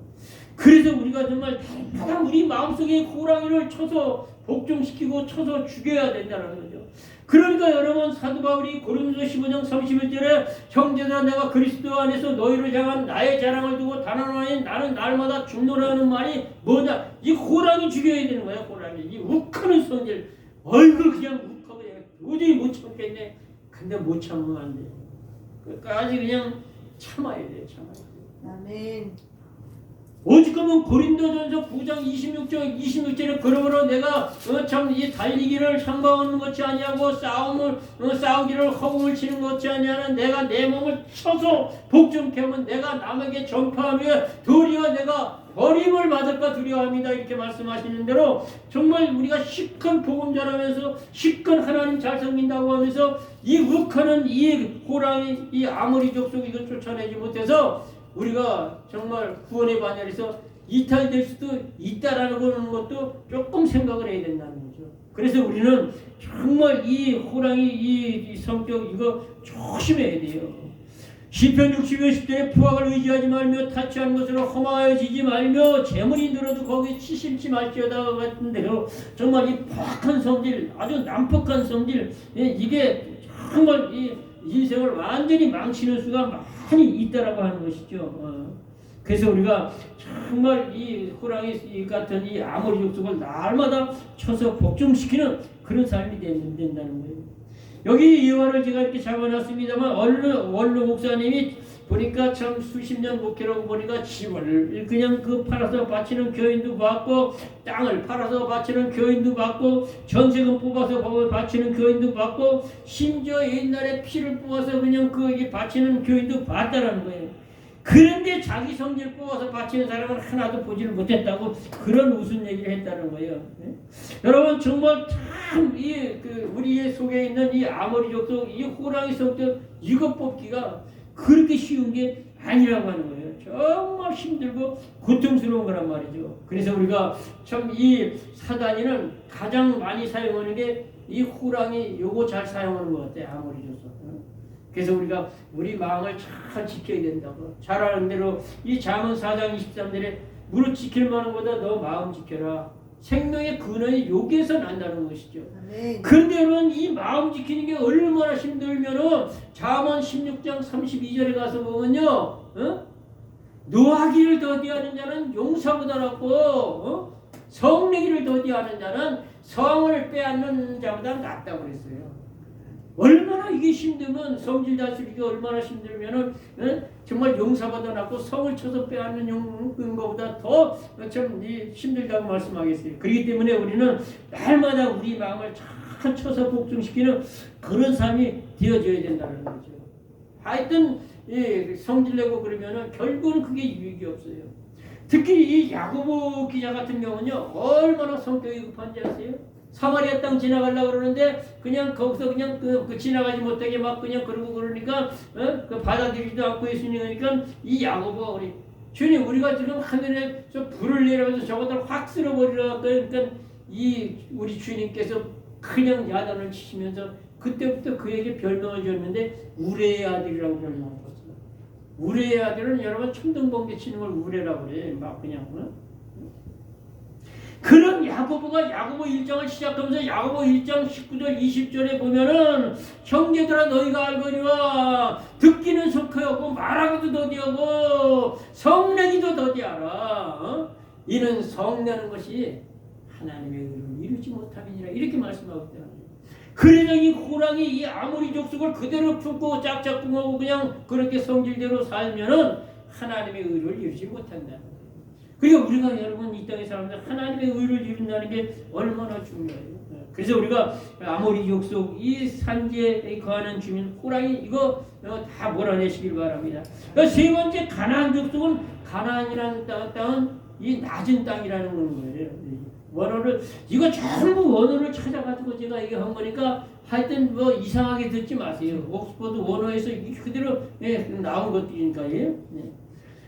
[SPEAKER 1] 그래서 우리가 정말 다 우리 마음속에 호랑이를 쳐서 복종시키고 쳐서 죽여야 된다는 거죠. 그러니까 여러분 사도 바울이 고린도서 15장 31절에 형제들아 내가 그리스도 안에서 너희를 향한 나의 자랑을 두고 단언하니 나는 날마다 죽노라는 말이 뭐냐? 이 호랑이 죽여야 되는 거야. 호랑이 이 욱하는 성질 얼굴 그냥 욱하고 도저히 못 참겠네. 근데 못 참으면 안 돼. 끝까지 그냥 참아야 돼. 참아야 돼.
[SPEAKER 2] 아멘.
[SPEAKER 1] 오직하면 고린도전서 9장 26절에 그러므로 내가 참 이 달리기를 향방하는 것이 아니하고 싸우기를 허공을 치는 것이 아니하는 내가 내 몸을 쳐서 복종케 하면 내가 남에게 전파하며 도리어 내가 버림을 받을까 두려워합니다. 이렇게 말씀하시는 대로 정말 우리가 시큰 복음 전하면서 시큰 하나님 잘 섬긴다고 하면서 이 욱하는 이 호랑이 이 아모리 족속 이걸 쫓아내지 못해서 우리가 정말 구원의 반열에서 이탈될 수도 있다라는 것도 조금 생각을 해야 된다는 거죠. 그래서 우리는 정말 이 호랑이 이 성격 이거 조심해야 돼요. 시편 60편 10절에 부학을 의지하지 말며 타치한 것으로 허망하여지지 말며 재물이 늘어도 거기에 치심치 말지어다 같은데요. 정말 이 포악한 성질 아주 난폭한 성질 이게 정말 이 인생을 완전히 망치는 수가 많이 있다라고 하는 것이죠. 그래서 우리가 정말 이 호랑이 같은 이 아모리 족속을 날마다 쳐서 복종시키는 그런 삶이 된다는 거예요. 여기 예화를 제가 이렇게 잡아놨습니다만 원로 목사님이 보니까 참 수십 년 목회라고 보니까 집을 그냥 그 팔아서 바치는 교인도 받고 땅을 팔아서 바치는 교인도 받고 전세금 뽑아서 바치는 교인도 받고 심지어 옛날에 피를 뽑아서 그냥 그 바치는 교인도 봤다라는 거예요. 그런데 자기 성질 뽑아서 바치는 사람은 하나도 보지를 못했다고 그런 우스운 얘기를 했다는 거예요. 네? 여러분 정말 참 우리의 속에 있는 이 아모리 족속 이 호랑이 성격 이것 뽑기가 그렇게 쉬운 게 아니라고 하는 거예요. 정말 힘들고 고통스러운 거란 말이죠. 그래서 우리가 참 이 사단이는 가장 많이 사용하는 게 이 호랑이 요거 잘 사용하는 것 같아요. 아모리 족속. 그래서 우리가 우리 마음을 잘 지켜야 된다고. 잘 아는 대로 이 잠언 4장 23절에 무릇 지킬 만한 것보다 너 마음 지켜라. 생명의 근원이 여기에서 난다는 것이죠.
[SPEAKER 2] 아멘.
[SPEAKER 1] 그런데 여러분 이 마음 지키는 게 얼마나 힘들면은 잠언 16장 32절에 가서 보면요, 노하기를 더디하는 자는 용사보다 낫고, 성내기를 더디하는 자는 성을 빼앗는 자보다 낫다고 그랬어요. 얼마나 이게 힘들면 성질 다스리기가 얼마나 힘들면은 정말 용사보다 낫고 성을 쳐서 빼앗는 것보다 더 참 힘들다고 말씀하겠어요. 그렇기 때문에 우리는 날마다 우리 마음을 잘 쳐서 복종시키는 그런 삶이 되어져야 된다는 거죠. 하여튼 성질내고 그러면은 결국은 그게 유익이 없어요. 특히 이 야고보 기자 같은 경우는요 얼마나 성격이 급한지 아세요? 사마리아 땅 지나가려고 그러는데 그냥 거기서 그냥 그 지나가지 못하게 막 그냥 그러고 그러니까 그 받아들이지도 않고 있으니까 이 야고보 우리 주님 우리가 지금 하늘에서 불을 내려서 저것들 확 쓸어버리려고 그러니까 이 우리 주님께서 그냥 야단을 치시면서 그때부터 그에게 별명을 지었는데 우레의 아들이라고 별명을 줬어요. 우레의 아들은 여러분 천둥번개 치는 걸 우레라고 그래. 막 그냥 그런 야고보가 야고보 1장을 시작하면서 야고보 1장 19절 20절에 보면은 형제들아 너희가 알거니와 듣기는 속하였고 말하기도 더디하고 성내기도 더디하라. 이는 성내는 것이 하나님의 의를 이루지 못함이니라. 이렇게 말씀하고 있다. 그래서 이 호랑이 이 아모리 족속을 그대로 품고 짝짝꿍하고 그냥 그렇게 성질대로 살면은 하나님의 의를 이루지 못한다. 그러니까 우리가 여러분 이 땅에 사람들 하나님의 의를 이룬다는 게 얼마나 중요해요. 그래서 우리가 아모리 족속 이 산지에 거하는 주민 호랑이 이거 다 몰아내시길 바랍니다. 세 번째 가나안 족속은 가나안이라는 땅은 이 낮은 땅이라는 거예요. 원어를 이거 전부 원어를 찾아가지고 제가 얘기한 거니까 하여튼 뭐 이상하게 듣지 마세요. 옥스퍼드 원어에서 그대로 나온 것들이니까요.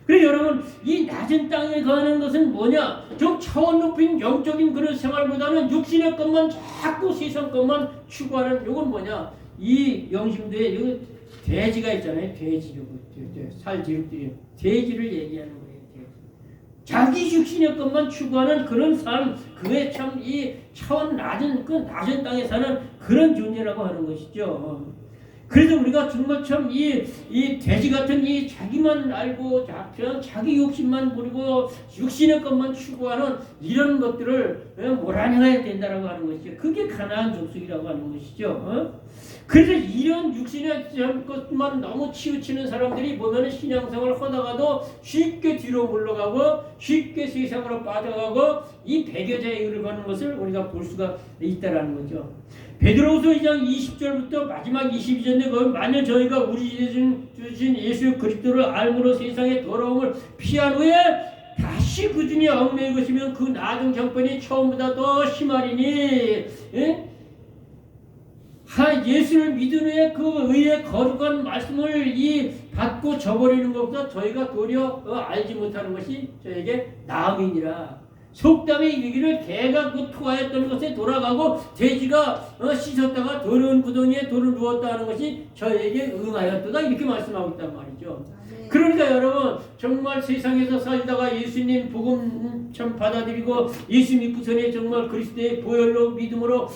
[SPEAKER 1] 그래 여러분 이 낮은 땅에 거하는 것은 뭐냐? 좀 차원 높인 영적인 그런 생활보다는 육신의 것만 자꾸 세상 것만 추구하는 이건 뭐냐? 이 영심도에 여기 돼지가 있잖아요. 돼지 살지육들이 돼지를 얘기하는 거예요. 자기 육신의 것만 추구하는 그런 삶, 그게 참 이 차원 낮은 그 낮은 땅에 사는 그런 존재라고 하는 것이죠. 그래서 우리가 정말 참 이 돼지 같은 이 자기만 알고 자기 욕심만 부리고 육신의 것만 추구하는 이런 것들을 몰아내야 된다라고 하는 것이죠. 그게 가나안 족속이라고 하는 것이죠. 그래서 이런 육신의 것만 너무 치우치는 사람들이 보면 신앙생활을 하다가도 쉽게 뒤로 물러가고 쉽게 세상으로 빠져가고 이 배교자의 일을 거는 것을 우리가 볼 수가 있다라는 거죠. 베드로후서 2장 20절부터 마지막 22절에 거기 만일 저희가 우리 주신 예수 그리스도를 알므로 세상의 더러움을 피한 후에 다시 그 중에 얽매일 것이면 그 나중 형편이 처음보다 더 심하리니 예수를 믿은 후에 그 의의 거룩한 말씀을 받고 저버리는 것보다 저희가 도리어 알지 못하는 것이 저에게 나음이니라. 속담에 이르기를 개가 그 토하였던 것에 돌아가고 돼지가 씻었다가 더러운 구덩이에 돌을 부었다 하는 것이 저에게 응하였도다 이렇게 말씀하고 있단 말이죠. 그러니까 여러분 정말 세상에서 살다가 예수님 복음 참 받아들이고 예수 믿고서는 정말 그리스도의 보혈로 믿음으로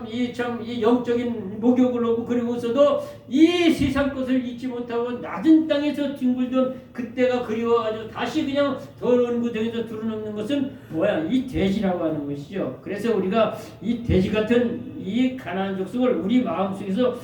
[SPEAKER 1] 이 영적인 목욕을 하고 그리고서도 이 세상 것을 잊지 못하고 낮은 땅에서 뒹굴던 그때가 그리워가지고 다시 그냥 더러운 구덩이에서 들어눕는 것은 뭐야? 이 돼지라고 하는 것이죠. 그래서 우리가 이 돼지 같은 이 가나안 족속을 우리 마음속에서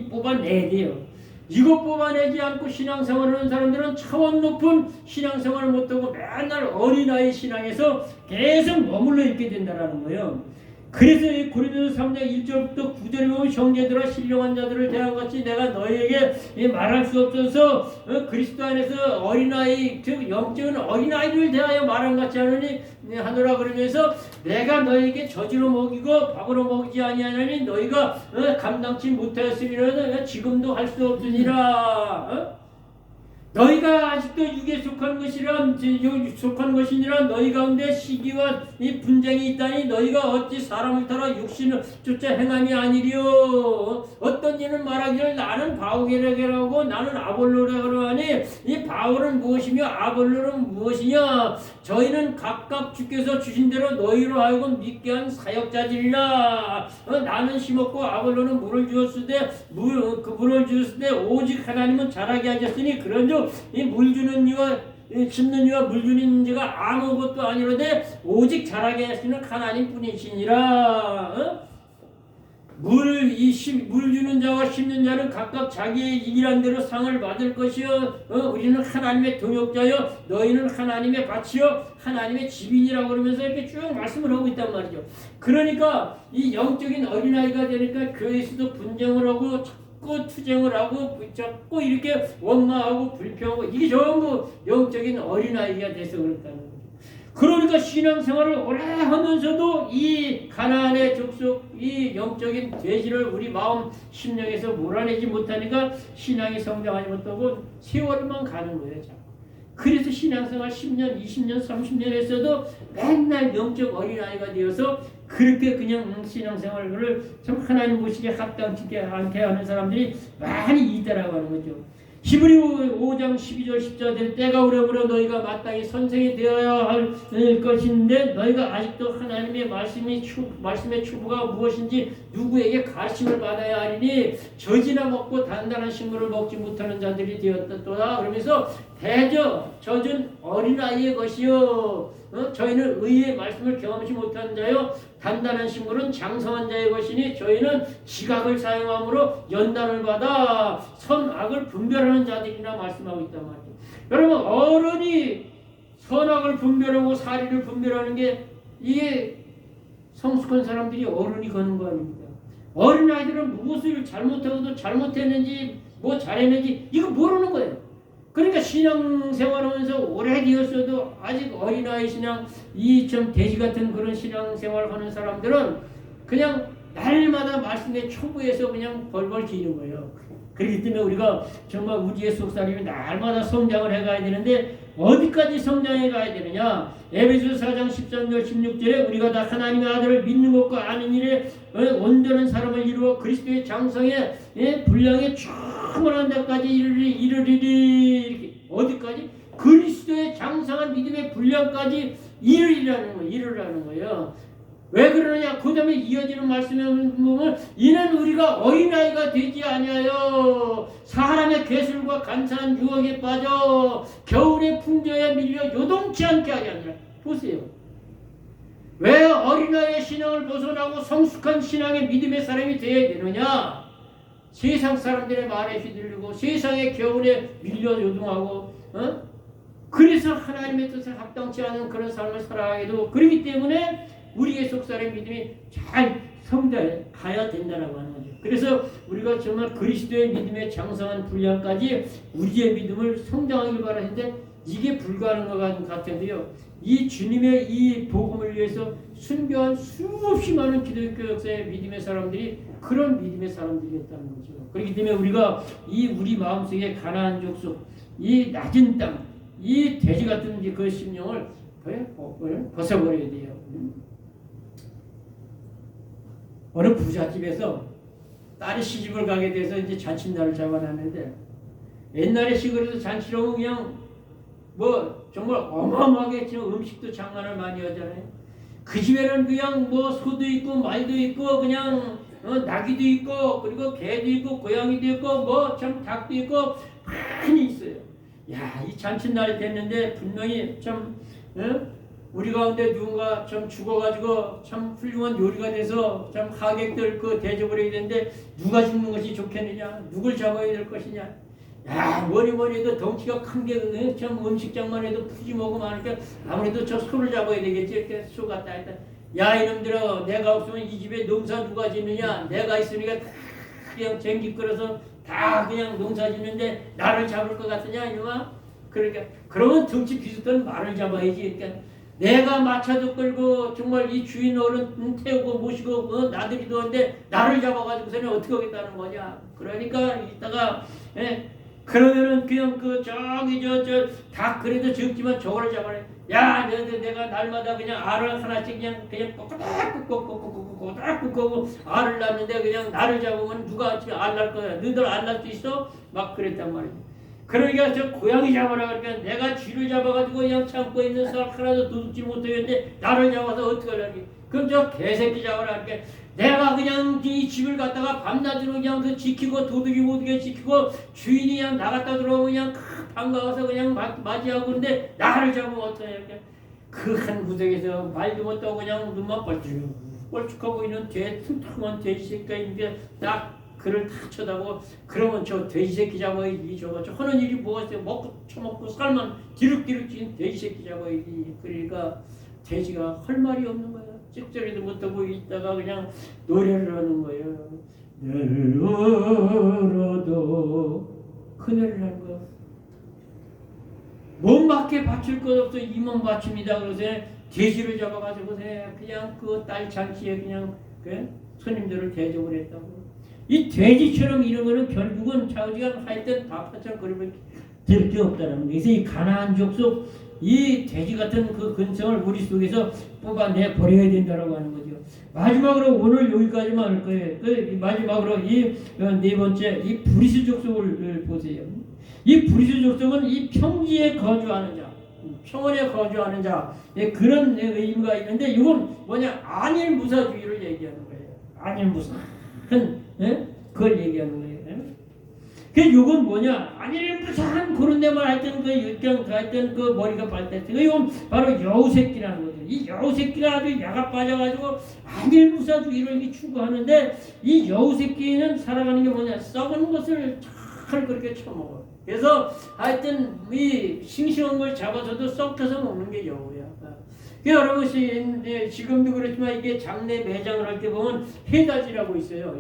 [SPEAKER 1] 뽑아내야 돼요. 이것 뽑아내지 않고 신앙생활을 하는 사람들은 차원 높은 신앙생활을 못하고 맨날 어린아이 신앙에서 계속 머물러 있게 된다는 거예요. 그래서 이 고린도서 3장 1절부터 9절에 보면 형제들아 신령한 자들을 대함같이 내가 너희에게 말할 수 없어서 그리스도 안에서 어린아이 즉 영적인 어린아이를 대하여 말함같이 하노라 그러면서 내가 너희에게 저지로 먹이고 밥으로 먹이지 아니하나니 너희가 감당치 못하였으리라 지금도 할 수 없으니라. 너희가 아직도 육에 속한 것이니라 너희 가운데 시기와 이 분쟁이 있다니 너희가 어찌 사람을 따라 육신을 쫓아 행함이 아니리요. 어떤 이는 말하기를 나는 바울에게라고 나는 아볼로라고 하니 이 바울은 무엇이며 아볼로는 무엇이냐. 저희는 각각 주께서 주신 대로 너희로 하여금 믿게 한 사역자들이라. 나는 심었고 아볼로는 물을 주었으되 물을 주었으되 오직 하나님은 자라게 하셨으니 그런즉 이 물 주는 이와 심는 이와 물 주는 이가 아무것도 아니로되 오직 자라게 하시는 하나님 뿐이시니라. 물 주는 자와 심는 자는 각각 자기의 일한 대로 상을 받을 것이요. 우리는 하나님의 동역자요 너희는 하나님의 밭이요 하나님의 집인이라고 그러면서 이렇게 쭉 말씀을 하고 있단 말이죠. 그러니까 이 영적인 어린아이가 되니까 교회에서도 분쟁을 하고 자꾸 투쟁을 하고 자꾸 이렇게 원망하고 불평하고 이게 전부 영적인 어린아이가 돼서 그렇다는 거죠. 그러니까 신앙생활을 오래 하면서도 이 가나안의 족속 이 영적인 돼지를 우리 마음 심령에서 몰아내지 못하니까 신앙이 성장하지 못하고 세월만 가는 거예요. 자꾸. 그래서 신앙생활 10년, 20년, 30년 했어도 맨날 영적 어린아이가 되어서 그렇게 그냥 신앙생활을 참 하나님 보시기에 합당치 않게 하는 사람들이 많이 있다라고 하는 거죠. 히브리 5장 12절 14절 때가 오려므로 너희가 마땅히 선생이 되어야 할 것인데 너희가 아직도 하나님의 말씀의 추구가 무엇인지 누구에게 가르침을 받아야 하리니 젖이나 먹고 단단한 식물을 먹지 못하는 자들이 되었다. 그러면서 대저 젖은 어린아이의 것이요 저희는 의의 말씀을 경험치 못한 자요 단단한 식물은 장성한 자의 것이니 저희는 지각을 사용함으로 연단을 받아 선악을 분별하는 자들이라 말씀하고 있단 말이에요. 여러분 어른이 선악을 분별하고 사리를 분별하는 게 이게 성숙한 사람들이 어른이 거는 거 아닙니까? 어린아이들은 무엇을 잘못하고도 잘못했는지 뭐 잘했는지 이거 모르는 거예요. 그러니까 신앙생활하면서 오래 되었어도 아직 어린아이 신앙 이 좀 돼지 같은 그런 신앙생활하는 사람들은 그냥 날마다 말씀의 초보에서 그냥 벌벌 기는 거예요. 그렇기 때문에 우리가 정말 우리의 속살림이 날마다 성장을 해가야 되는데 어디까지 성장해 가야 되느냐. 에베소서 4장 13절 16절에 우리가 다 하나님의 아들을 믿는 것과 아는 일에 온전한 사람을 이루어 그리스도의 장성에 분량에 충만한 데까지 이르리리. 어디까지? 그리스도의 장성한 믿음의 분량까지 이르라는 거예요. 왜 그러느냐? 그 다음에 이어지는 말씀에 보면 이는 우리가 어린아이가 되지 아니하여 사람의 괴술과 간사한 유혹에 빠져 겨울의 풍조에 밀려 요동치 않게 하게 하니라. 보세요. 왜 어린아이의 신앙을 벗어나고 성숙한 신앙의 믿음의 사람이 되어야 되느냐? 세상 사람들의 말에 휘둘리고 세상의 겨울에 밀려 요동하고 그래서 하나님의 뜻에 합당치 않은 그런 삶을 살아가게 되고 그렇기 때문에 우리의 속살의 믿음이 잘 성장해야 된다고 하는 거죠. 그래서 우리가 정말 그리스도의 믿음의 장성한 분량까지 우리의 믿음을 성장하길 바라는데 이게 불가능한 것 같은데요. 이 주님의 이 복음을 위해서 순교한 수없이 많은 기독교 역사의 믿음의 사람들이 그런 믿음의 사람들이었다는 거죠. 그렇기 때문에 우리가 이 우리 마음속에 가나안 족속, 이 낮은 땅, 이 돼지 같은 그 심령을 벗어버려야 돼요. 어느 부잣집에서 딸이 시집을 가게 돼서 이제 잔칫날을 잡아놨는데 옛날에 시골에서 잔치로 그냥 뭐 정말 어마어마하게 지금 음식도 장난을 많이 하잖아요. 그 집에는 그냥 뭐 소도 있고 말도 있고 그냥 나귀도 있고 그리고 개도 있고 고양이도 있고 뭐 참 닭도 있고 많이 있어요. 야, 이 잔칫날이 됐는데 분명히 참 우리 가운데 누군가 참 죽어가지고 참 훌륭한 요리가 돼서 참 하객들 그 대접을 해야 되는데 누가 죽는 것이 좋겠느냐? 누굴 잡아야 될 것이냐? 야, 뭐니 해도 덩치가 큰 게 참 음식장만 해도 푸짐하고 많으니까 아무래도 저 소를 잡아야 되겠지. 이렇게 소 갔다 했다. 야, 이놈들아, 내가 없으면 이 집에 농사 누가 짓느냐? 내가 있으니까 다 그냥 쟁기 끌어서 다 그냥 농사 짓는데 나를 잡을 것 같으냐, 이놈아? 그러니까 그러면 덩치 비슷한 말을 잡아야지. 그러니까 내가 마차도 끌고 정말 이 주인 어른 태우고 모시고 나들이도 하는데 나를 잡아가지고서는 어떻게 하겠다는 거냐. 그러니까 이따가 그러면은 그냥 그 저기 저 닭 그래도 적지만 저거를 잡아내. 야, 내가 날마다 그냥 알을 하나씩 그냥 꼬꼬꼬꼬꼬꼬꼬꼬꼬꼬꼬 알을 낳는데 그냥 나를 잡으면 누가 지금 알 낳을 거야? 너희들 알 낳을 수 있어? 막 그랬단 말이야. 그러니까 저 고양이 잡아라 그러니까 내가 쥐를 잡아가지고 그냥 참고 있는 살 하나도 도둑질 못하겠는데 나를 잡아서 어떻게 하려니? 그럼 저 개새끼 잡아라 그러니까 내가 그냥 이 집을 갖다가 밤낮으로 그냥 그 지키고 도둑이 못하게 지키고 주인이 그냥 나갔다 들어오면 그냥 반가워서 그냥 맞이하고 그런데 나를 잡으면 어떡해 이렇게 그 한 구석에서 말도 못하고 그냥 눈만 뻘쭉하고 있는 퉁퉁한 돼지 새끼가 있는데 딱 그를 다 쳐다보고 그러면 저 돼지 새끼 잡아야지 저거 저 하는 일이 뭐가 있어요. 먹고 처먹고 살만 디룩디룩 찐 돼지 새끼 잡아야지. 그러니까 돼지가 할 말이 없는 거야. 찍소리도 못하고 있다가 그냥 노래를 하는 거예요. 늘 울어도 그늘을 하는 거야. 몸밖에 바칠 것 없어. 이몸 바칩니다. 그래서 돼지를 잡아가지고 그냥 그 딸 잔치에 그냥 그 손님들을 대접을 했다고. 이 돼지처럼 이런 거는 결국은 자기가 하여튼 밥하자 그러면 될 게 없다는 거예요. 그래서 이 가나안 족속 이 돼지 같은 그 근성을 우리 속에서 뽑아내 버려야 된다라고 하는 거죠. 마지막으로 오늘 여기까지만 할 거예요. 그 마지막으로 이 네 번째 이 브리스 족속을 보세요. 이 브리스 족속은 이 평지에 거주하는 자, 평원에 거주하는 자 그런 의미가 있는데 이건 뭐냐 안일 무사주의를 얘기하는 거예요. 안일 무사. 그걸 얘기하는 거예요. 그 이건 뭐냐? 안일 무사한 그런 데만 하여튼 하여튼 그 머리가 발달했어. 이건 바로 여우새끼라는 거죠. 이 여우새끼가 아주 야가 빠져가지고 안일 무사주의를 추구하는데 이 여우새끼는 살아가는 게 뭐냐? 썩은 것을 잘 그렇게 처먹어. 그래서 하여튼 이 싱싱한 걸 잡아서도 썩혀서 먹는 게 여우야. 여러분 지금도 그렇지만 이게 장례 매장을 할 때 보면 해다지라고 있어요.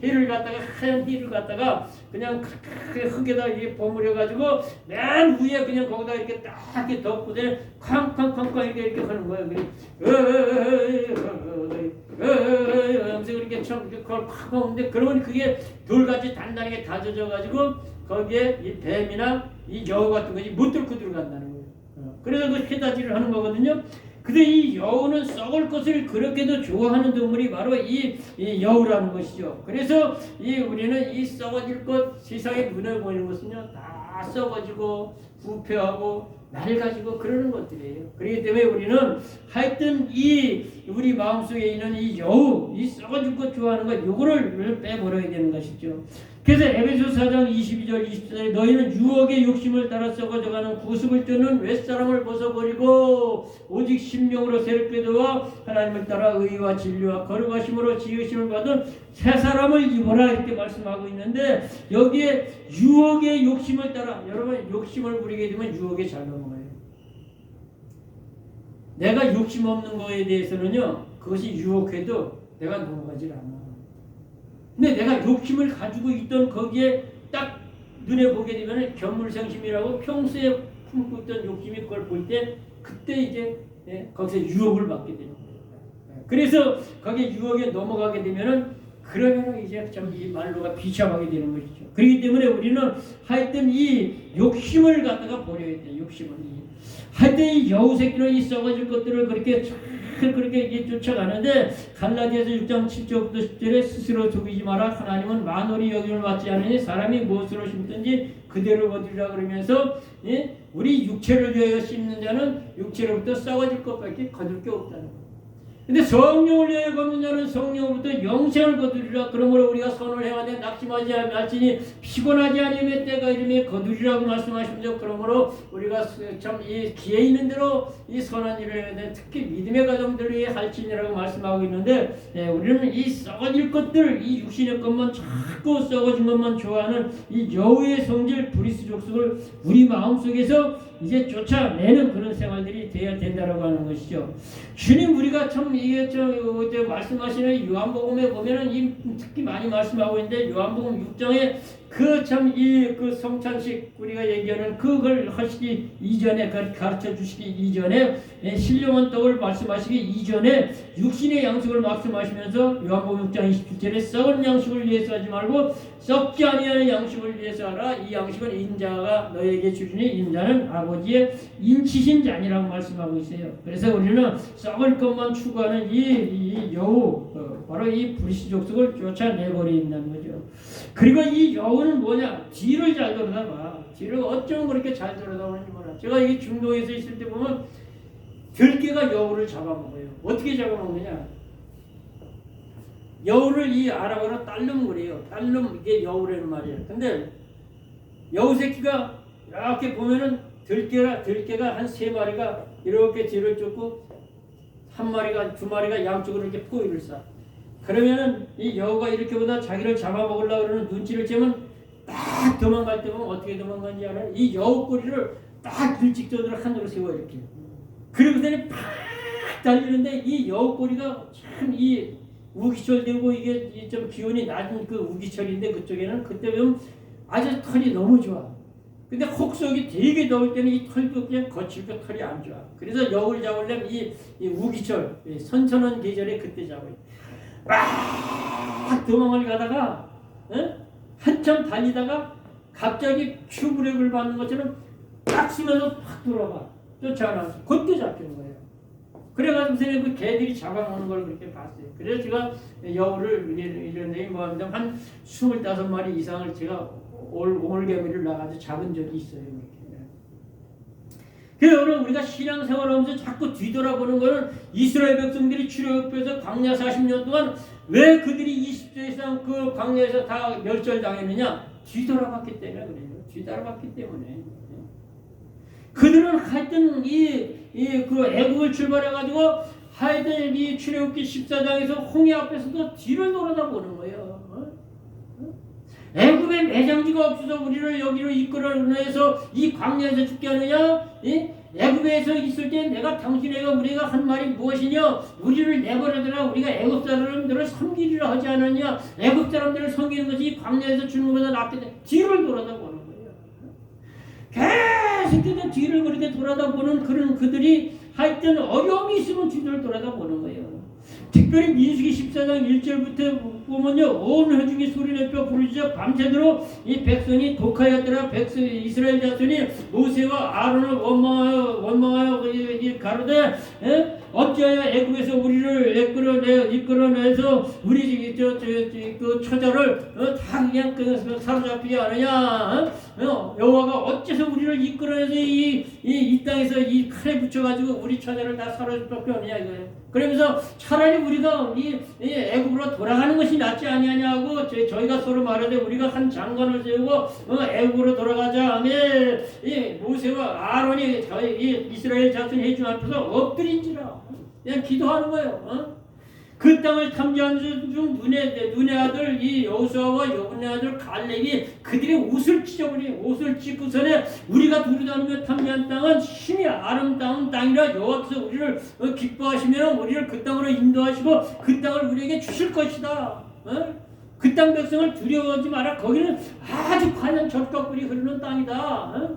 [SPEAKER 1] 해를 갖다가 하얀 해를 갖다가 그냥 흙에다 이렇게 버무려 가지고 맨 위에 그냥 거기다 이렇게 딱 이렇게 덮고 쾅쾅쾅쾅 이렇게 하는 거예요. 하면서 그렇게 참 그걸 콱 하는데 그러면 그게 돌같이 단단하게 다져져 가지고 거기에 이 뱀이나 이 여우 같은 것이 못 뚫고 들어간다는 거예요. 그래서 그 해다지를 하는 거거든요. 근데 이 여우는 썩을 것을 그렇게도 좋아하는 동물이 바로 이 여우라는 것이죠. 그래서 우리는 이 썩어질 것, 세상에 눈에 보이는 것은요, 다 썩어지고 부패하고 낡아지고 그러는 것들이에요. 그렇기 때문에 우리는 하여튼 우리 마음속에 있는 이 여우, 이 썩어질 것 좋아하는 것, 요거를 빼버려야 되는 것이죠. 그래서 에베소 4장 22절 24절에 너희는 유혹의 욕심을 따라 썩어져가는 구습을 뜨는 옛사람을 벗어버리고 오직 심령으로 새롭게 되어 하나님을 따라 의와 진리와 거룩하심으로 지으심을 받은 새 사람을 입어라 이렇게 말씀하고 있는데 여기에 유혹의 욕심을 따라 여러분 욕심을 부리게 되면 유혹에 잘 넘어가요. 내가 욕심 없는 거에 대해서는요 그것이 유혹해도 내가 넘어가질 않아. 근데 내가 욕심을 가지고 있던 거기에 딱 눈에 보게 되면 견물생심이라고 평소에 품고 있던 욕심이 그걸 볼 때 그때 이제 거기서 유혹을 받게 되는 거예요. 그래서 거기에 유혹에 넘어가게 되면은 그러면 이제 참 이 말로가 비참하게 되는 것이죠. 그렇기 때문에 우리는 하여튼 이 욕심을 갖다가 버려야 돼요. 욕심을. 하여튼 이 여우새끼는 이 썩어질 것들을 그렇게 이제 쫓아가는데 갈라디아서 6장 7절부터 10절에 스스로 속이지 마라. 하나님은 만월이 여김을 받지 않으니 사람이 무엇으로 심든지 그대로 거두리라 그러면서 우리 육체를 위하여 심는 자는 육체로부터 썩어질 것밖에 거둘 게 없다는 거예요. 근데 성령을 위하여 걷는 자는 성령으로부터 영생을 거두리라. 그러므로 우리가 선을 행하되 낙심하지 말지니 피곤하지 아니하며 때가 이르매 거두리라고 말씀하십니다. 그러므로 우리가 참 이 기회 있는 대로 이 선한 일을 해야 돼. 특히 믿음의 가정들을 위해 할지니라고 말씀하고 있는데 우리는 이 썩어질 것들 이 육신의 것만 자꾸 썩어진 것만 좋아하는 이 여우의 성질 브리스 족속을 우리 마음속에서 이제 쫓아내는 그런 생활들이 돼야 된다라고 하는 것이죠. 주님 우리가 참 이게 말씀하시는 요한복음에 보면은 특히 많이 말씀하고 있는데 요한복음 6장에 그 참 이 그 성찬식 우리가 얘기하는 그걸 하시기 이전에 가르쳐 주시기 이전에 신령한 떡을 말씀하시기 이전에 육신의 양식을 말씀하시면서 요한복음 6장 27절에 썩은 양식을 위해서 하지 말고 썩지 아니하는 양식을 위해서 하라. 이 양식은 인자가 너에게 주리니 인자는 아버지의 인치신 자니라고 말씀하고 있어요. 그래서 우리는 썩을 것만 추구하는 이 여우 바로 이 브리스 족속을 쫓아내버린다는 거죠. 그리고 이 여우는 뭐냐? 뒤를 잘 돌아다봐. 뒤를 어쩜 그렇게 잘 돌아다보는지 몰라. 제가 이게 중동에서 있을 때 보면 들개가 여우를 잡아먹어요. 어떻게 잡아먹느냐? 여우를 이 아랍어로 딸름 그래요. 딸름 이게 여우라는 말이에요. 근데 여우 새끼가 이렇게 보면은 들개가 한 3마리가 이렇게 뒤를 쫓고 한 마리가 2마리가 양쪽으로 이렇게 포위를 쏴. 그러면은 이 여우가 이렇게 보다 자기를 잡아먹으려고 그러는 눈치를 채면 딱 도망갈 때 보면 어떻게 도망가는지 알아요? 이 여우 꼬리를 딱 일직선으로 하늘로 세워 이렇게. 그러고서는 팍 달리는데 이 여우 꼬리가 참 이 우기철 되고 이게 좀 기온이 낮은 그 우기철인데 그쪽에는 그때 보면 아주 털이 너무 좋아. 근데 혹속이 되게 더울 때는 이 털도 그냥 거칠고 털이 안 좋아. 그래서 여우를 잡으려면 이 우기철, 선선한 계절에 그때 잡아요. 막 도망을 가다가 한참 달리다가 갑자기 큐브렉을 받는 것처럼 딱 쓰면서 팍 돌아가. 쫓아가서 그때 잡히는 거예요. 그래가지고 그 개들이 잡아먹는 걸 그렇게 봤어요. 그래서 제가 여우를 이런 데 한 25마리 이상을 제가 오물개미를 나가서 잡은 적이 있어요. 그래서 여러분 우리가 신앙생활하면서 자꾸 뒤돌아보는 것은 이스라엘 백성들이 출애굽해서 광야 40년 동안 왜 그들이 20세 이상 그 광야에서 다 멸절당했느냐? 뒤돌아봤기 때문에 그래요. 뒤돌아봤기 때문에. 그들은 하여튼 그 애국을 출발해가지고 하여튼 이 출애굽기 14장에서 홍해 앞에서도 뒤를 돌아다보는 거예요. 애굽에 매장지가 없어서 우리를 여기로 이끌어내서 이 광야에서 죽게 하느냐? 애굽에서 있을 때 내가 당신에게 우리가 한 말이 무엇이냐? 우리를 내버려두라. 우리가 애굽 사람들을 섬기리라 하지 않았냐? 애굽 사람들을 섬기는 것이 광야에서 주는 것보다 낫겠다. 뒤를 돌아다보는 거예요. 계속 뒤를 그렇게 돌아다보는 그런 그들이 하여튼 어려움이 있으면 뒤를 돌아다보는 거예요. 특별히 민수기 14장 1절부터 보면요, 온 회중이 소리내며 부르짖어 밤새도록 이 백성이 독하였더라. 이스라엘 자손이 모세와 아론을 원망하여 가로되 어찌하여 애굽에서 우리를 이끌어내서 우리 그 처자를 다 그냥 사로잡히게 하느냐? 여호와가 어째서 우리를 이끌어내서 이 땅에서 이 칼에 붙여가지고 우리 처자를 다 사로잡게 하느냐 이거예요. 그러면서 차라리 우리가 이 애굽으로 돌아가는 것이 낫지 아니하냐고 저희가 서로 말하되 우리가 한 장관을 세우고 애굽으로 돌아가자 하며 이 모세와 아론이 저희 이스라엘 자손 회중 앞에서 엎드린지라 그냥 기도하는 거예요. 그 땅을 탐지한 중 눈의 아들 이 여호수아와 여분의 아들 갈렙이 그들의 옷을 찢고서는 우리가 두루다니며 탐지한 땅은 신이 아름다운 땅이라 여호와께서 우리를 기뻐하시면 우리를 그 땅으로 인도하시고 그 땅을 우리에게 주실 것이다. 그 땅 백성을 두려워하지 마라. 거기는 아주 과연 젖과 꿀이 흐르는 땅이다.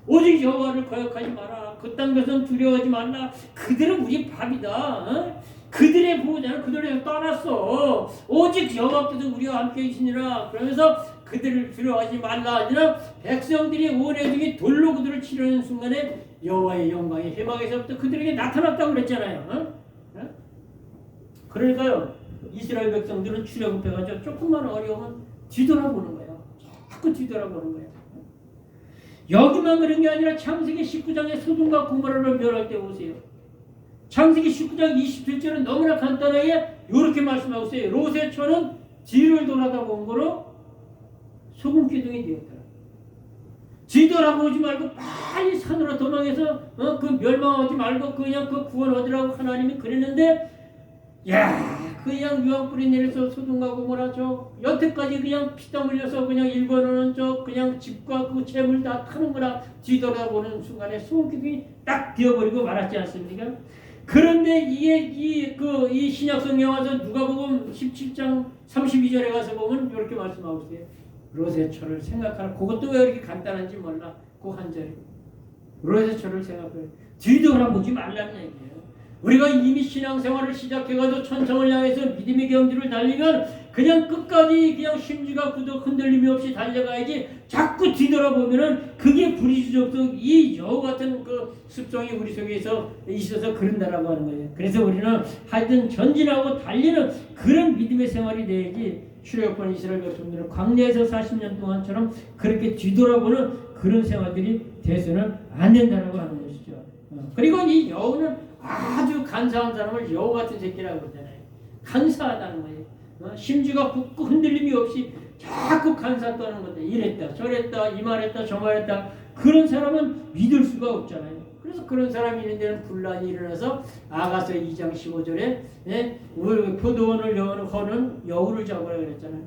[SPEAKER 1] 오직 여호와를 거역하지 마라. 그 땅 백성 두려워하지 말라. 그들은 우리 밥이다. 그들의 보호자는 그들을 떠났어. 오직 여호와께서 우리와 함께 계시니라. 그러면서 그들을 두려워하지 말라. 아니라 백성들이 온 회중이 돌로 그들을 치려는 순간에 여호와의 영광이 해막에서부터 그들에게 나타났다고 그랬잖아요. 그러니까요, 이스라엘 백성들은 출애굽해가지고 조금만 어려우면 뒤돌아보는 거예요. 자꾸 뒤돌아보는 거예요. 여기만 그런 게 아니라 창세기 19장에 소돔과 고모라를 멸할 때 보세요. 창세기 19장 27절은 너무나 간단하게 이렇게 말씀하고 있어요. 롯의 처는 뒤를 돌아다본 거로 소금 기둥이 되었더라. 뒤돌아보지 말고 빨리 산으로 도망해서 그 멸망하지 말고 그냥 그 구원 얻으라고 하나님이 그랬는데 그냥 유황불이 내려서 소돔과 고모라 여태까지 그냥 피땀 흘려서 그냥 일궈놓은 그냥 집과 그 재물 다 타는구나 뒤돌아보는 순간에 소금 기둥이 딱 되어버리고 말았지 않습니까? 그런데 이 신약 성경에 와서 누가복음 17장 32절에 가서 보면 이렇게 말씀하고 있어요. 로세초를 생각하라. 그것도 왜 이렇게 간단한지 몰라. 그 한 절이. 로세초를 생각해. 뒤돌아보지 말라는 얘기예요. 우리가 이미 신앙생활을 시작해가지고 천성을 향해서 믿음의 경주를 달리면 그냥 끝까지 그냥 심지가 흔들림이 없이 달려가야지, 자꾸 뒤돌아보면은 그게 불의주적도 이 여우 같은 그 습성이 우리 속에서 있어서 그런다라고 하는 거예요. 그래서 우리는 하여튼 전진하고 달리는 그런 믿음의 생활이 돼야지, 출애굽한 이스라엘 백성들은 광야에서 40년 동안처럼 그렇게 뒤돌아보는 그런 생활들이 돼서는 안 된다라고 하는 것이죠. 그리고 이 여우는 아주 간사한 사람을 여우 같은 새끼라고 그러잖아요. 간사하다는 거예요. 심지가 굳고 흔들림이 없이 자꾸 간사 떠는 건데, 이랬다 저랬다 이 말했다 저 말했다, 그런 사람은 믿을 수가 없잖아요. 그래서 그런 사람이 있는 데는 분란이 일어나서 아가서 2장 15절에 포도원을 여는 여우를 잡으라 그랬잖아요.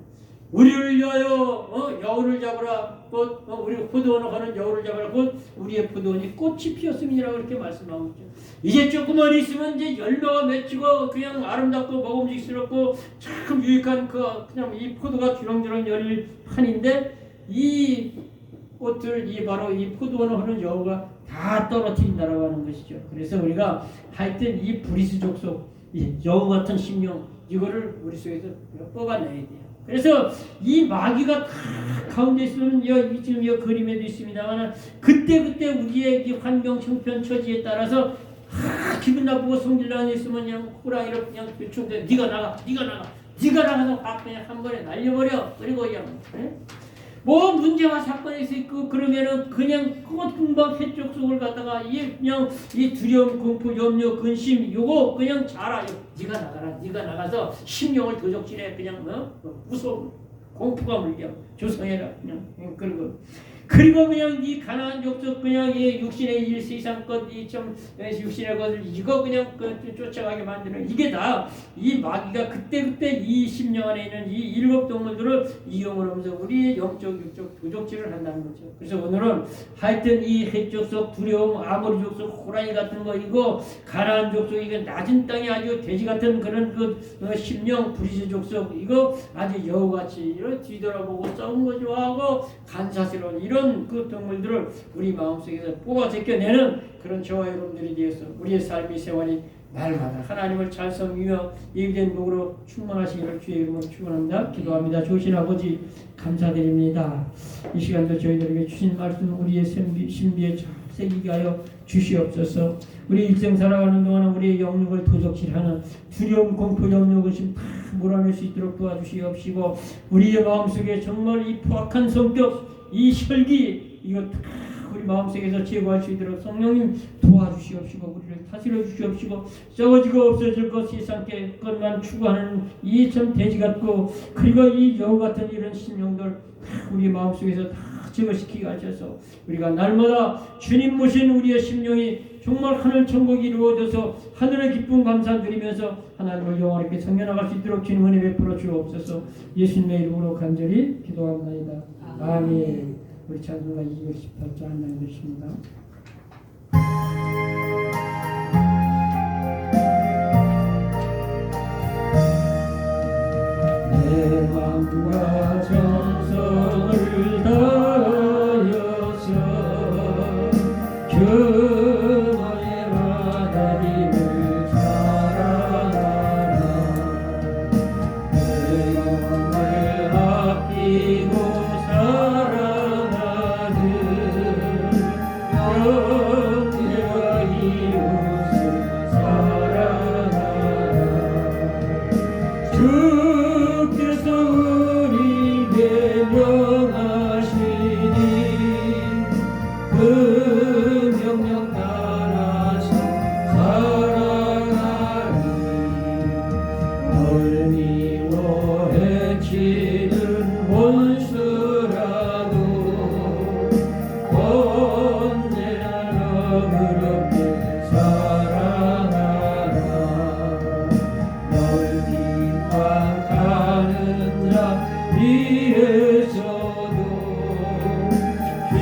[SPEAKER 1] 우리를 위하여 여우를 잡으라. 우리 포도원을 거는 여우를 잡으라. 곧 우리의 포도원이 꽃이 피었음이라고 그렇게 말씀하고 있죠. 이제 조금만 있으면 이제 열매가 맺히고 그냥 아름답고 먹음직스럽고 참 유익한 그냥 이 포도가 주렁주렁 열릴 판인데, 이 꽃들, 바로 이 포도원을 하는 여우가 다 떨어뜨린다라고 하는 것이죠. 그래서 우리가 하여튼 이 브리스 족속, 이 여우 같은 심령, 이거를 우리 속에서 뽑아내야 돼요. 그래서 이 마귀가 가운데 있으면 지금 이 그림에도 있습니다만, 그때 우리의 이 환경, 형편, 처지에 따라서 기분 나쁘고 성질 안 있으면 그냥 호랑이로 그냥 요청돼. 네가 나가서 그냥 한 번에 날려버려. 그리고 그냥 뭐 문제와 사건이 있고 그러면은 그냥 금방 해쪽 속을 갖다가 그냥 이 두려움, 공포, 염려, 근심 요거 그냥 자라. 네가 나가서 심령을 도적질해. 그냥 무서움, 공포가 물려 조성해라. 그냥 그리고 그냥 이 가나안 족속 그냥 이 육신의 일, 세상것, 육신의 것을 이거 그냥 쫓아가게 만드는, 이게 다 이 마귀가 그때 이 심령 안에 있는 이 일곱 동물들을 이용하면서 우리의 영적, 육적 도적질을 한다는 거죠. 그래서 오늘은 하여튼 이 헷족속, 두려움, 아모리 족속, 호랑이 같은 거, 이거 가나안 족속, 이거 낮은 땅에 아주 돼지 같은 그런 심령, 브리스 족속, 이거 아주 여우같이 이런 뒤돌아보고 싸우는 거 좋아하고 간사스러운 이런 그 동물들을 우리 마음속에서 뽑아 제껴내는 그런 저와 여러분들이 되어서 우리의 삶의 생활이 날마다 하나님을 잘 섬기며 예비된 복으로 충만하시기를 주의 이름으로 축원합니다. 기도합니다. 좋으신 아버지 감사드립니다. 이 시간도 저희들에게 주신 말씀 우리의 신비에 잘 새기게 하여 주시옵소서. 우리 일생 살아가는 동안 우리의 영역을 도적질하는 두려움, 공포, 염려, 근심 다 몰아낼 수 있도록 도와주시옵시고, 우리의 마음속에 정말 이 포악한 성격, 이 혈기, 이거 다 우리 마음속에서 제거할 수 있도록 성령님 도와주시옵시고, 우리를 다스려 주시옵시고, 썩어지고 없어질 것, 세상의 것만 추구하는 이 참 돼지 같고, 그리고 이 여우 같은 이런 심령들 우리 마음속에서 다 제거시키게 하셔서 우리가 날마다 주님 모신 우리의 심령이 정말 하늘 천국이 이루어져서 하늘의 기쁨 감사 드리면서 하나님을 영원하게 섬겨나갈 수 있도록 주님 은혜 베풀어 주옵소서. 예수님의 이름으로 간절히 기도합니다. 아멘. 우리 찬송가 218장 한장 드립니다. 내 마음과 정성을 다하여서 주의 하나님을 사랑하라. 내 영혼을 아끼고 사랑하는 형제와 이웃을 사랑하라. 주께서 우리에게 명하시니 그 명령 따라서 살아가리. 널 미워 해치는 원수라도 언제나 너그럽게 사랑하라. 널 비판하는 자 위에서도 죄